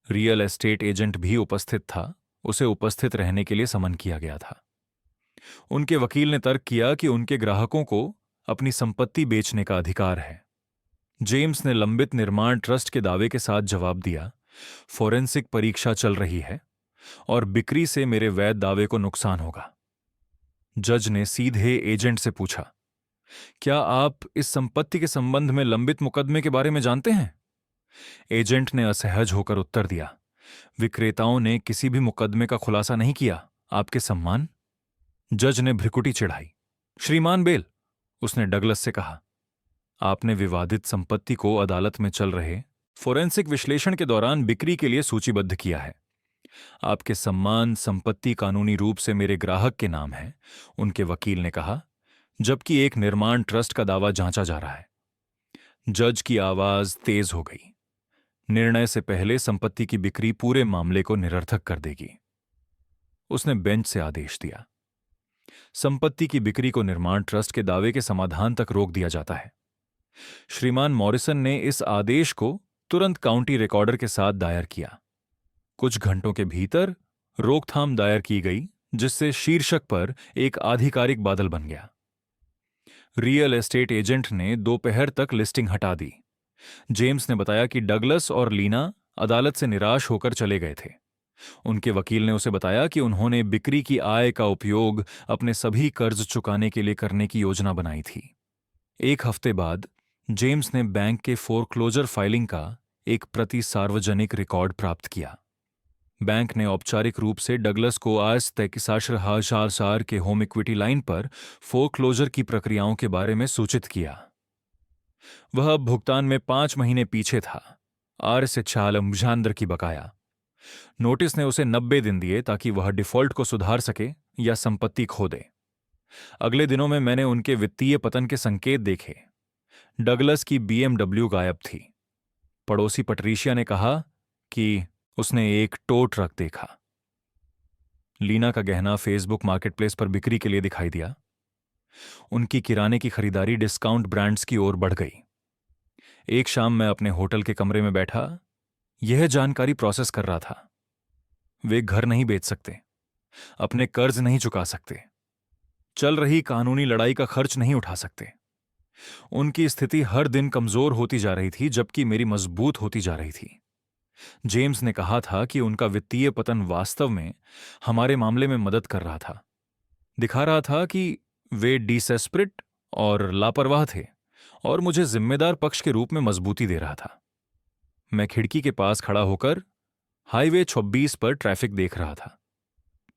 रियल एस्टेट एजेंट भी उपस्थित था। उसे उपस्थित रहने के लिए समन किया गया था। उनके वकील ने तर्क किया कि उनके ग्राहकों को अपनी संपत्ति बेचने का अधिकार है। जेम्स ने लंबित निर्माण ट्रस्ट के दावे के साथ जवाब दिया, फोरेंसिक परीक्षा चल रही है और बिक्री से मेरे वैध दावे को नुकसान होगा। जज ने सीधे एजेंट से पूछा, क्या आप इस संपत्ति के संबंध में लंबित मुकदमे के बारे में जानते हैं? एजेंट ने असहज होकर उत्तर दिया, विक्रेताओं ने किसी भी मुकदमे का खुलासा नहीं किया, आपके सम्मान। जज ने भ्रिकुटी चिढ़ाई। श्रीमान बेल, उसने डगलस से कहा, आपने विवादित संपत्ति को अदालत में चल रहे फोरेंसिक विश्लेषण के दौरान बिक्री के लिए सूचीबद्ध किया है। आपके सम्मान संपत्ति कानूनी रूप से मेरे ग्राहक के नाम है, उनके वकील ने कहा, जबकि एक निर्माण ट्रस्ट का दावा जांचा जा रहा है। जज की आवाज तेज हो गई। निर्णय से पहले संपत्ति की बिक्री पूरे मामले को निरर्थक कर देगी। उसने बेंच से आदेश दिया, संपत्ति की बिक्री को निर्माण ट्रस्ट के दावे के समाधान तक रोक दिया जाता है। श्रीमान मॉरिसन ने इस आदेश को तुरंत काउंटी रिकॉर्डर के साथ दायर किया। कुछ घंटों के भीतर रोकथाम दायर की गई, जिससे शीर्षक पर एक आधिकारिक बादल बन गया। रियल एस्टेट एजेंट ने दोपहर तक लिस्टिंग हटा दी। जेम्स ने बताया कि डगलस और लीना अदालत से निराश होकर चले गए थे। उनके वकील ने उसे बताया कि उन्होंने बिक्री की आय का उपयोग अपने सभी कर्ज चुकाने के लिए करने की योजना बनाई थी। एक हफ्ते बाद जेम्स ने बैंक के फोरक्लोजर फाइलिंग का एक प्रति सार्वजनिक रिकॉर्ड प्राप्त किया। बैंक ने औपचारिक रूप से डगलस को आज तय के होम इक्विटी लाइन पर फोरक्लोजर की प्रक्रियाओं के बारे में सूचित किया। वह अब भुगतान में 5 महीने पीछे था। $6,000 की बकाया। नोटिस ने उसे 90 दिन दिए ताकि वह डिफॉल्ट को सुधार सके या संपत्ति खो दे। अगले दिनों में मैंने उनके वित्तीय पतन के संकेत देखे। डगलस की BMW गायब थी। पड़ोसी पट्रीशिया ने कहा कि उसने एक टो ट्रक देखा। लीना का गहना फेसबुक मार्केटप्लेस पर बिक्री के लिए दिखाई दिया। उनकी किराने की खरीदारी डिस्काउंट ब्रांड्स की ओर बढ़ गई। एक शाम मैं अपने होटल के कमरे में बैठा यह जानकारी प्रोसेस कर रहा था। वे घर नहीं बेच सकते, अपने कर्ज नहीं चुका सकते, चल रही कानूनी लड़ाई का खर्च नहीं उठा सकते। उनकी स्थिति हर दिन कमजोर होती जा रही थी, जबकि मेरी मजबूत होती जा रही थी। जेम्स ने कहा था कि उनका वित्तीय पतन वास्तव में हमारे मामले में मदद कर रहा था। दिखा रहा था कि वे डिसेस्परेट और लापरवाह थे और मुझे जिम्मेदार पक्ष के रूप में मजबूती दे रहा था। मैं खिड़की के पास खड़ा होकर हाईवे 26 पर ट्रैफिक देख रहा था।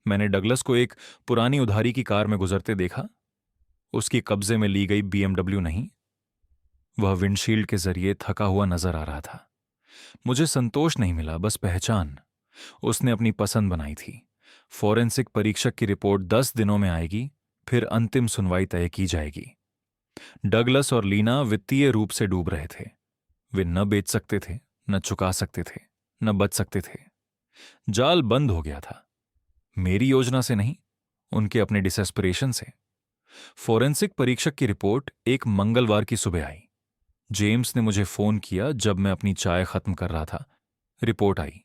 मैंने डगलस को एक पुरानी उधारी की कार में गुजरते देखा। उसकी कब्जे में ली गई BMW नहीं। वह विंडशील्ड के जरिए थका हुआ नजर आ रहा था। मुझे संतोष नहीं मिला, बस पहचान। उसने अपनी पसंद बनाई थी। फोरेंसिक परीक्षक की रिपोर्ट 10 दिनों में आएगी, फिर अंतिम सुनवाई तय की जाएगी। डगलस और लीना वित्तीय रूप से डूब रहे थे। वे न बेच सकते थे, न चुका सकते थे, न बच सकते थे। जाल बंद हो गया था। मेरी योजना से नहीं, उनके अपने डिसेस्परेशन से। फोरेंसिक परीक्षक की रिपोर्ट एक मंगलवार की सुबह आई। जेम्स ने मुझे फोन किया जब मैं अपनी चाय खत्म कर रहा था। रिपोर्ट आई,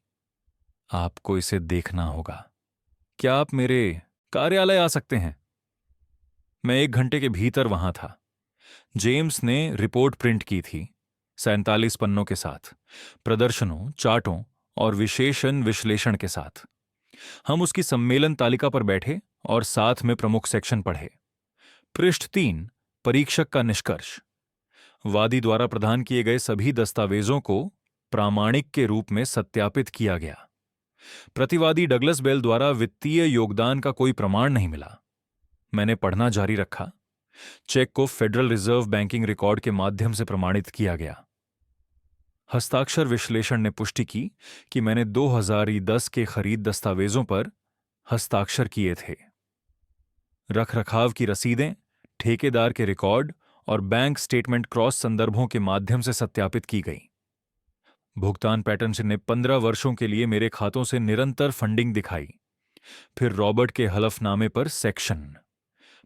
आपको इसे देखना होगा। क्या आप मेरे कार्यालय आ सकते हैं? मैं 1 घंटे के भीतर वहां था। जेम्स ने रिपोर्ट प्रिंट की थी, 47 पन्नों के साथ, प्रदर्शनों, चार्टों और विशेषण विश्लेषण के साथ। हम उसकी सम्मेलन तालिका पर बैठे और साथ में प्रमुख सेक्शन पढ़े। पृष्ठ 3, परीक्षक का निष्कर्ष। वादी द्वारा प्रदान किए गए सभी दस्तावेजों को प्रामाणिक के रूप में सत्यापित किया गया। प्रतिवादी डगलस बेल द्वारा वित्तीय योगदान का कोई प्रमाण नहीं मिला। मैंने पढ़ना जारी रखा। चेक को फेडरल रिजर्व बैंकिंग रिकॉर्ड के माध्यम से प्रमाणित किया गया। हस्ताक्षर विश्लेषण ने पुष्टि की कि मैंने 2010 के खरीद दस्तावेजों पर हस्ताक्षर किए थे। रखरखाव की रसीदें, ठेकेदार के रिकॉर्ड और बैंक स्टेटमेंट क्रॉस संदर्भों के माध्यम से सत्यापित की गई। भुगतान पैटर्न ने 15 वर्षों के लिए मेरे खातों से निरंतर फंडिंग दिखाई। फिर रॉबर्ट के हलफनामे पर सेक्शन।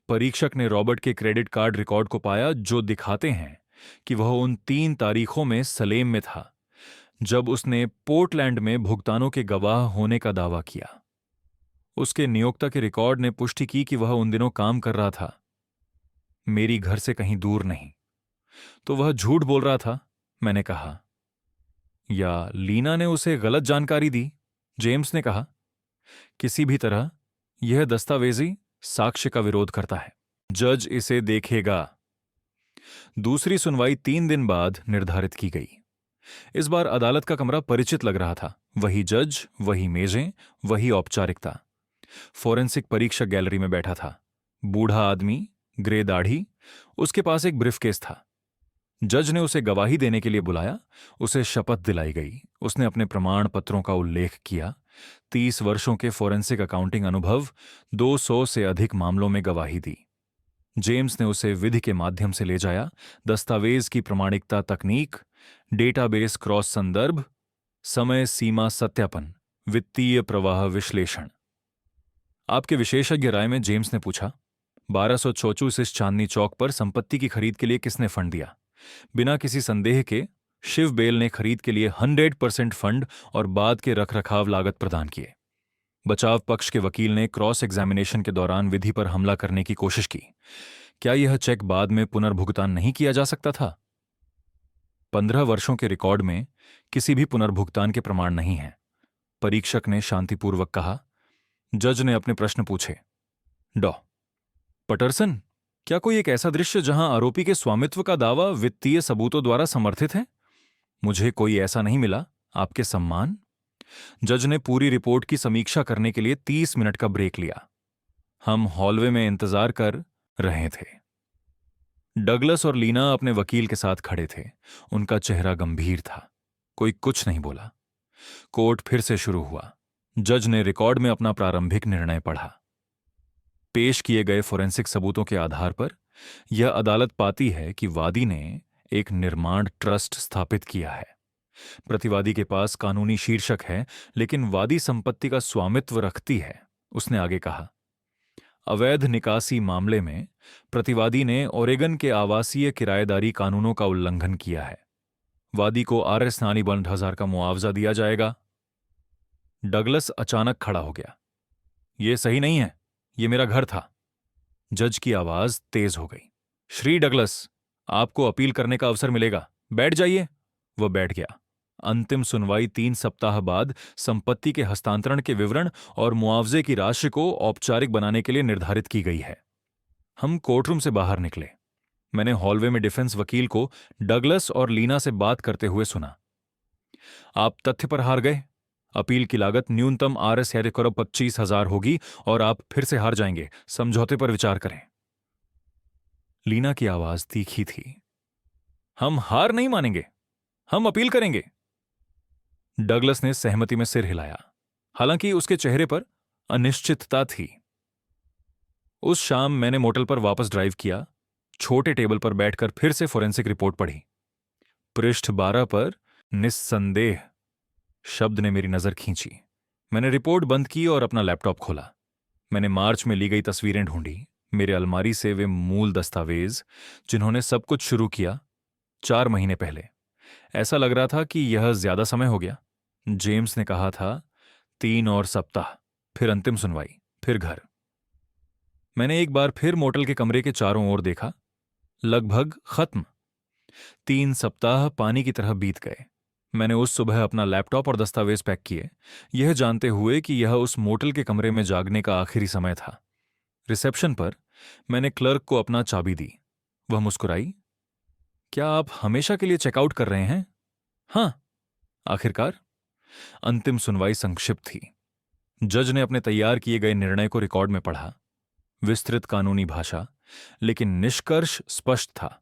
परीक्षक ने रॉबर्ट के क्रेडिट कार्ड रिकॉर्ड को पाया, जो दिखाते हैं कि वह उन 3 तारीखों में सलेम में था जब उसने पोर्टलैंड में भुगतानों के गवाह होने का दावा किया। उसके नियोक्ता के रिकॉर्ड ने पुष्टि की कि वह उन दिनों काम कर रहा था, मेरी घर से कहीं दूर नहीं। तो वह झूठ बोल रहा था, मैंने कहा। या लीना ने उसे गलत जानकारी दी, जेम्स ने कहा। किसी भी तरह यह दस्तावेजी साक्ष्य का विरोध करता है। जज इसे देखेगा। दूसरी सुनवाई 3 दिन बाद निर्धारित की गई। इस बार अदालत का कमरा परिचित लग रहा था। वही जज, वही मेजें, वही औपचारिकता। फोरेंसिक परीक्षक गैलरी में बैठा था। बूढ़ा आदमी, ग्रे दाढ़ी। उसके पास एक ब्रीफकेस था। जज ने उसे गवाही देने के लिए बुलाया। उसे शपथ दिलाई गई। उसने अपने प्रमाण पत्रों का उल्लेख किया। 30 वर्षों के फोरेंसिक अकाउंटिंग अनुभव, 200 से अधिक मामलों में गवाही दी। जेम्स ने उसे विधि के माध्यम से ले जाया। दस्तावेज की प्रमाणिकता तकनीक, डेटाबेस क्रॉस संदर्भ, समय सीमा सत्यापन, वित्तीय प्रवाह विश्लेषण। आपके विशेषज्ञ राय में, जेम्स ने पूछा, 1234 इस चांदनी चौक पर संपत्ति की खरीद के लिए किसने फंड दिया? बिना किसी संदेह के शिव बेल ने खरीद के लिए 100% फंड और बाद के रखरखाव लागत प्रदान किए। बचाव पक्ष के वकील ने क्रॉस एग्जामिनेशन के दौरान विधि पर हमला करने की कोशिश की। क्या यह चेक बाद में पुनर्भुगतान नहीं किया जा सकता था? 15 वर्षों के रिकॉर्ड में किसी भी पुनर्भुगतान के प्रमाण नहीं हैं, परीक्षक ने शांतिपूर्वक कहा। जज ने अपने प्रश्न पूछे। डॉ. पटरसन, क्या कोई एक ऐसा दृश्य जहां आरोपी के स्वामित्व का दावा वित्तीय सबूतों द्वारा समर्थित है? मुझे कोई ऐसा नहीं मिला, आपके सम्मान। जज ने पूरी रिपोर्ट की समीक्षा करने के लिए 30 मिनट का ब्रेक लिया। हम हॉलवे में इंतजार कर रहे थे। डगलस और लीना अपने वकील के साथ खड़े थे। उनका चेहरा गंभीर था। कोई कुछ नहीं बोला। कोर्ट फिर से शुरू हुआ। जज ने रिकॉर्ड में अपना प्रारंभिक निर्णय पढ़ा। पेश किए गए फोरेंसिक सबूतों के आधार पर यह अदालत पाती है कि वादी ने एक निर्माण ट्रस्ट स्थापित किया है। प्रतिवादी के पास कानूनी शीर्षक है, लेकिन वादी संपत्ति का स्वामित्व रखती है। उसने आगे कहा, अवैध निकासी मामले में प्रतिवादी ने ओरेगन के आवासीय किराएदारी कानूनों का उल्लंघन किया है। वादी को RS नानीबंद 1000 का मुआवजा दिया जाएगा। डगलस अचानक खड़ा हो गया। यह सही नहीं है, यह मेरा घर था। जज की आवाज तेज हो गई। श्री डगलस, आपको अपील करने का अवसर मिलेगा, बैठ जाइए। वह बैठ गया। अंतिम सुनवाई 3 सप्ताह बाद संपत्ति के हस्तांतरण के विवरण और मुआवजे की राशि को औपचारिक बनाने के लिए निर्धारित की गई है। हम कोर्टरूम से बाहर निकले। मैंने हॉलवे में डिफेंस वकील को डगलस और लीना से बात करते हुए सुना। आप तथ्य पर हार गए। अपील की लागत न्यूनतम RS 25,000 होगी और आप फिर से हार जाएंगे। समझौते पर विचार करें। लीना की आवाज तीखी थी। हम हार नहीं मानेंगे, हम अपील करेंगे। डगलस ने सहमति में सिर हिलाया, हालांकि उसके चेहरे पर अनिश्चितता थी। उस शाम मैंने मोटल पर वापस ड्राइव किया। छोटे टेबल पर बैठकर फिर से फोरेंसिक रिपोर्ट पढ़ी। पृष्ठ 12 पर निस्संदेह शब्द ने मेरी नजर खींची। मैंने रिपोर्ट बंद की और अपना लैपटॉप खोला। मैंने मार्च में ली गई तस्वीरें ढूंढी। मेरे अलमारी से वे मूल दस्तावेज जिन्होंने सब कुछ शुरू किया 4 महीने पहले। ऐसा लग रहा था कि यह ज्यादा समय हो गया। जेम्स ने कहा था 3 और सप्ताह, फिर अंतिम सुनवाई, फिर घर। मैंने एक बार फिर मोटल के कमरे के चारों ओर देखा। लगभग खत्म। 3 सप्ताह पानी की तरह बीत गए। मैंने उस सुबह अपना लैपटॉप और दस्तावेज पैक किए, यह जानते हुए कि यह उस मोटल के कमरे में जागने का आखिरी समय था। रिसेप्शन पर मैंने क्लर्क को अपना चाबी दी। वह मुस्कुराई। क्या आप हमेशा के लिए चेकआउट कर रहे हैं? हाँ, आखिरकार। अंतिम सुनवाई संक्षिप्त थी। जज ने अपने तैयार किए गए निर्णय को रिकॉर्ड में पढ़ा। विस्तृत कानूनी भाषा, लेकिन निष्कर्ष स्पष्ट था।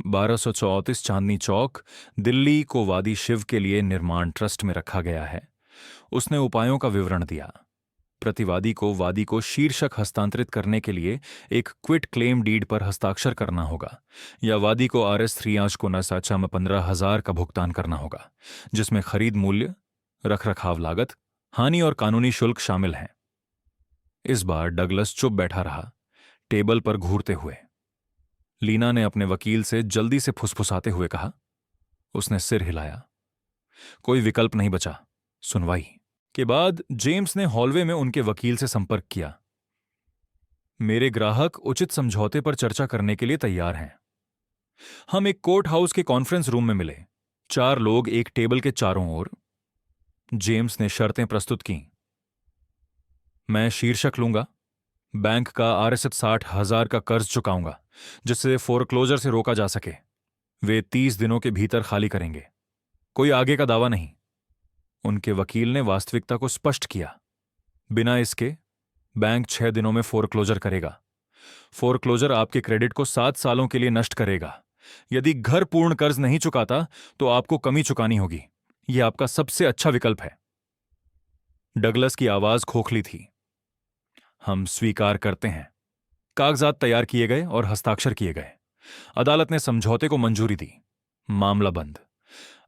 1234 चांदनी चौक, दिल्ली को वादी शिव के लिए निर्माण ट्रस्ट में रखा गया है। उसने उपायों का विवरण दिया। प्रतिवादी को वादी को शीर्षक हस्तांतरित करने के लिए एक क्विट क्लेम डीड पर हस्ताक्षर करना होगा, या वादी को RS 3 को नसाचा में 15,000 का भुगतान करना होगा, जिसमें खरीद मूल्य, रखरखाव लागत, हानि और कानूनी शुल्क शामिल हैं। इस बार डगलस चुप बैठा रहा, टेबल पर घूरते हुए। लीना ने अपने वकील से जल्दी से फुसफुसाते हुए कहा। उसने सिर हिलाया। कोई विकल्प नहीं बचा। सुनवाई के बाद जेम्स ने हॉलवे में उनके वकील से संपर्क किया। मेरे ग्राहक उचित समझौते पर चर्चा करने के लिए तैयार हैं। हम एक कोर्ट हाउस के कॉन्फ्रेंस रूम में मिले। 4 लोग एक टेबल के चारों ओर। जेम्स ने शर्तें प्रस्तुत कीं। मैं शीर्षक लूंगा, बैंक का RS 60,000 का कर्ज चुकाऊंगा, जिससे फोरक्लोजर से रोका जा सके। वे 30 दिनों के भीतर खाली करेंगे। कोई आगे का दावा नहीं। उनके वकील ने वास्तविकता को स्पष्ट किया। बिना इसके बैंक 6 दिनों में फोरक्लोजर करेगा। फोरक्लोजर आपके क्रेडिट को 7 सालों के लिए नष्ट करेगा। यदि घर पूर्ण कर्ज नहीं चुकाता तो आपको कमी चुकानी होगी। यह आपका सबसे अच्छा विकल्प है। डगलस की आवाज खोखली थी। हम स्वीकार करते हैं। कागजात तैयार किए गए और हस्ताक्षर किए गए। अदालत ने समझौते को मंजूरी दी। मामला बंद।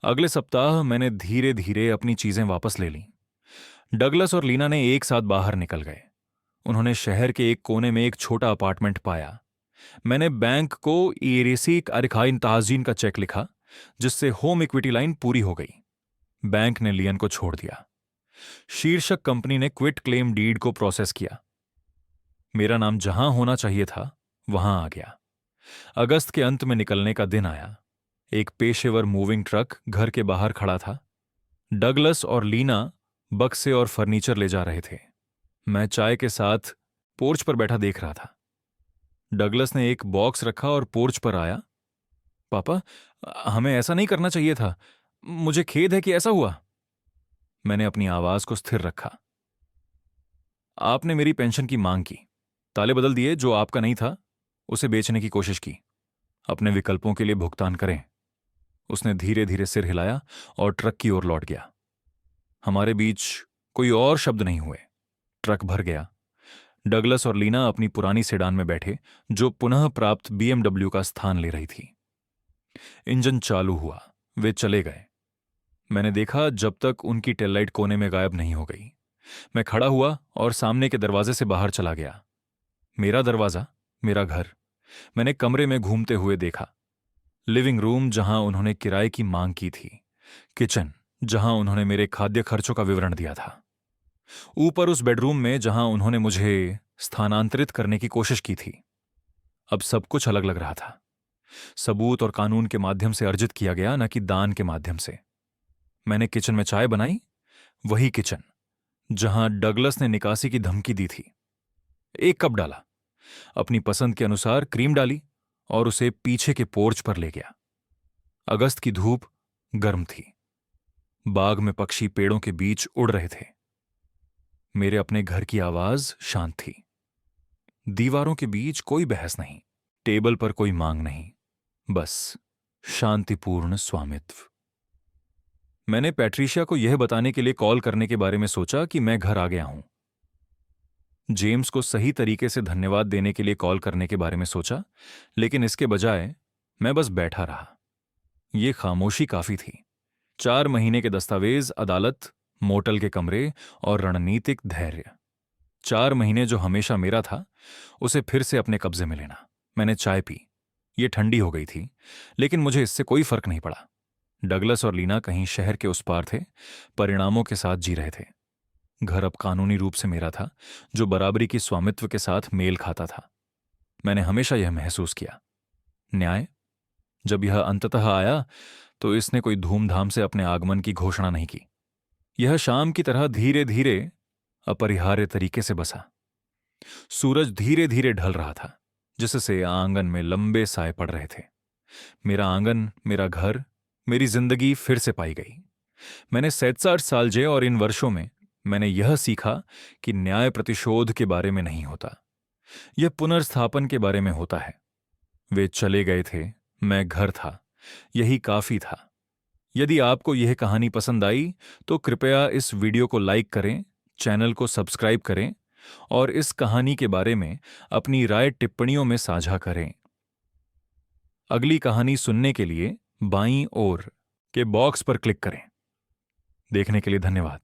अगले सप्ताह मैंने धीरे धीरे अपनी चीजें वापस ले लीं। डगलस और लीना ने एक साथ बाहर निकल गए। उन्होंने शहर के एक कोने में एक छोटा अपार्टमेंट पाया। मैंने बैंक को इरेसिक अरिखाइन ताजीन का चेक लिखा, जिससे होम इक्विटी लाइन पूरी हो गई। बैंक ने लियन को छोड़ दिया। शीर्षक कंपनी ने क्विट क्लेम डीड को प्रोसेस किया। मेरा नाम जहां होना चाहिए था वहां आ गया। अगस्त के अंत में निकलने का दिन आया। एक पेशेवर मूविंग ट्रक घर के बाहर खड़ा था। डगलस और लीना बक्से और फर्नीचर ले जा रहे थे। मैं चाय के साथ पोर्च पर बैठा देख रहा था। डगलस ने एक बॉक्स रखा और पोर्च पर आया। पापा, हमें ऐसा नहीं करना चाहिए था। मुझे खेद है कि ऐसा हुआ। मैंने अपनी आवाज को स्थिर रखा। आपने मेरी पेंशन की मांग की, ताले बदल दिए, जो आपका नहीं था उसे बेचने की कोशिश की। अपने विकल्पों के लिए भुगतान करें। उसने धीरे धीरे सिर हिलाया और ट्रक की ओर लौट गया। हमारे बीच कोई और शब्द नहीं हुए। ट्रक भर गया। डगलस और लीना अपनी पुरानी सेडान में बैठे, जो पुनः प्राप्त BMW का स्थान ले रही थी। इंजन चालू हुआ। वे चले गए। मैंने देखा जब तक उनकी टेललाइट कोने में गायब नहीं हो गई। मैं खड़ा हुआ और सामने के दरवाजे से बाहर चला गया। मेरा दरवाजा, मेरा घर। मैंने कमरे में घूमते हुए देखा। लिविंग रूम, जहां उन्होंने किराए की मांग की थी। किचन, जहां उन्होंने मेरे खाद्य खर्चों का विवरण दिया था। ऊपर उस बेडरूम में जहां उन्होंने मुझे स्थानांतरित करने की कोशिश की थी। अब सब कुछ अलग लग रहा था। सबूत और कानून के माध्यम से अर्जित किया गया, न कि दान के माध्यम से। मैंने किचन में चाय बनाई, वही किचन जहां डगलस ने निकासी की धमकी दी थी। 1 कप डाला, अपनी पसंद के अनुसार क्रीम डाली और उसे पीछे के पोर्च पर ले गया। अगस्त की धूप गर्म थी। बाग में पक्षी पेड़ों के बीच उड़ रहे थे। मेरे अपने घर की आवाज शांत थी। दीवारों के बीच कोई बहस नहीं, टेबल पर कोई मांग नहीं, बस शांतिपूर्ण स्वामित्व। मैंने पैट्रिशिया को यह बताने के लिए कॉल करने के बारे में सोचा कि मैं घर आ गया हूं। जेम्स को सही तरीके से धन्यवाद देने के लिए कॉल करने के बारे में सोचा, लेकिन इसके बजाय मैं बस बैठा रहा। ये खामोशी काफी थी। 4 महीने के दस्तावेज, अदालत, मोटल के कमरे और रणनीतिक धैर्य। 4 महीने जो हमेशा मेरा था, उसे फिर से अपने कब्जे में लेना। मैंने चाय पी। ये ठंडी हो गई थी, लेकिन मुझे इससे कोई फर्क नहीं पड़ा। डगलस और लीना कहीं शहर के उस पार थे, परिणामों के साथ जी रहे थे। घर अब कानूनी रूप से मेरा था, जो बराबरी की स्वामित्व के साथ मेल खाता था। मैंने हमेशा यह महसूस किया। न्याय, जब यह अंततः आया तो इसने कोई धूमधाम से अपने आगमन की घोषणा नहीं की। यह शाम की तरह धीरे धीरे, अपरिहार्य तरीके से बसा। सूरज धीरे धीरे ढल रहा था, जिससे आंगन में लंबे साए पड़ रहे थे। मेरा आंगन, मेरा घर, मेरी जिंदगी फिर से पाई गई। मैंने 67 साल जिए और इन वर्षों में मैंने यह सीखा कि न्याय प्रतिशोध के बारे में नहीं होता, यह पुनर्स्थापन के बारे में होता है। वे चले गए थे, मैं घर था, यही काफी था। यदि आपको यह कहानी पसंद आई तो कृपया इस वीडियो को लाइक करें, चैनल को सब्सक्राइब करें और इस कहानी के बारे में अपनी राय टिप्पणियों में साझा करें। अगली कहानी सुनने के लिए बाईं ओर के बॉक्स पर क्लिक करें। देखने के लिए धन्यवाद।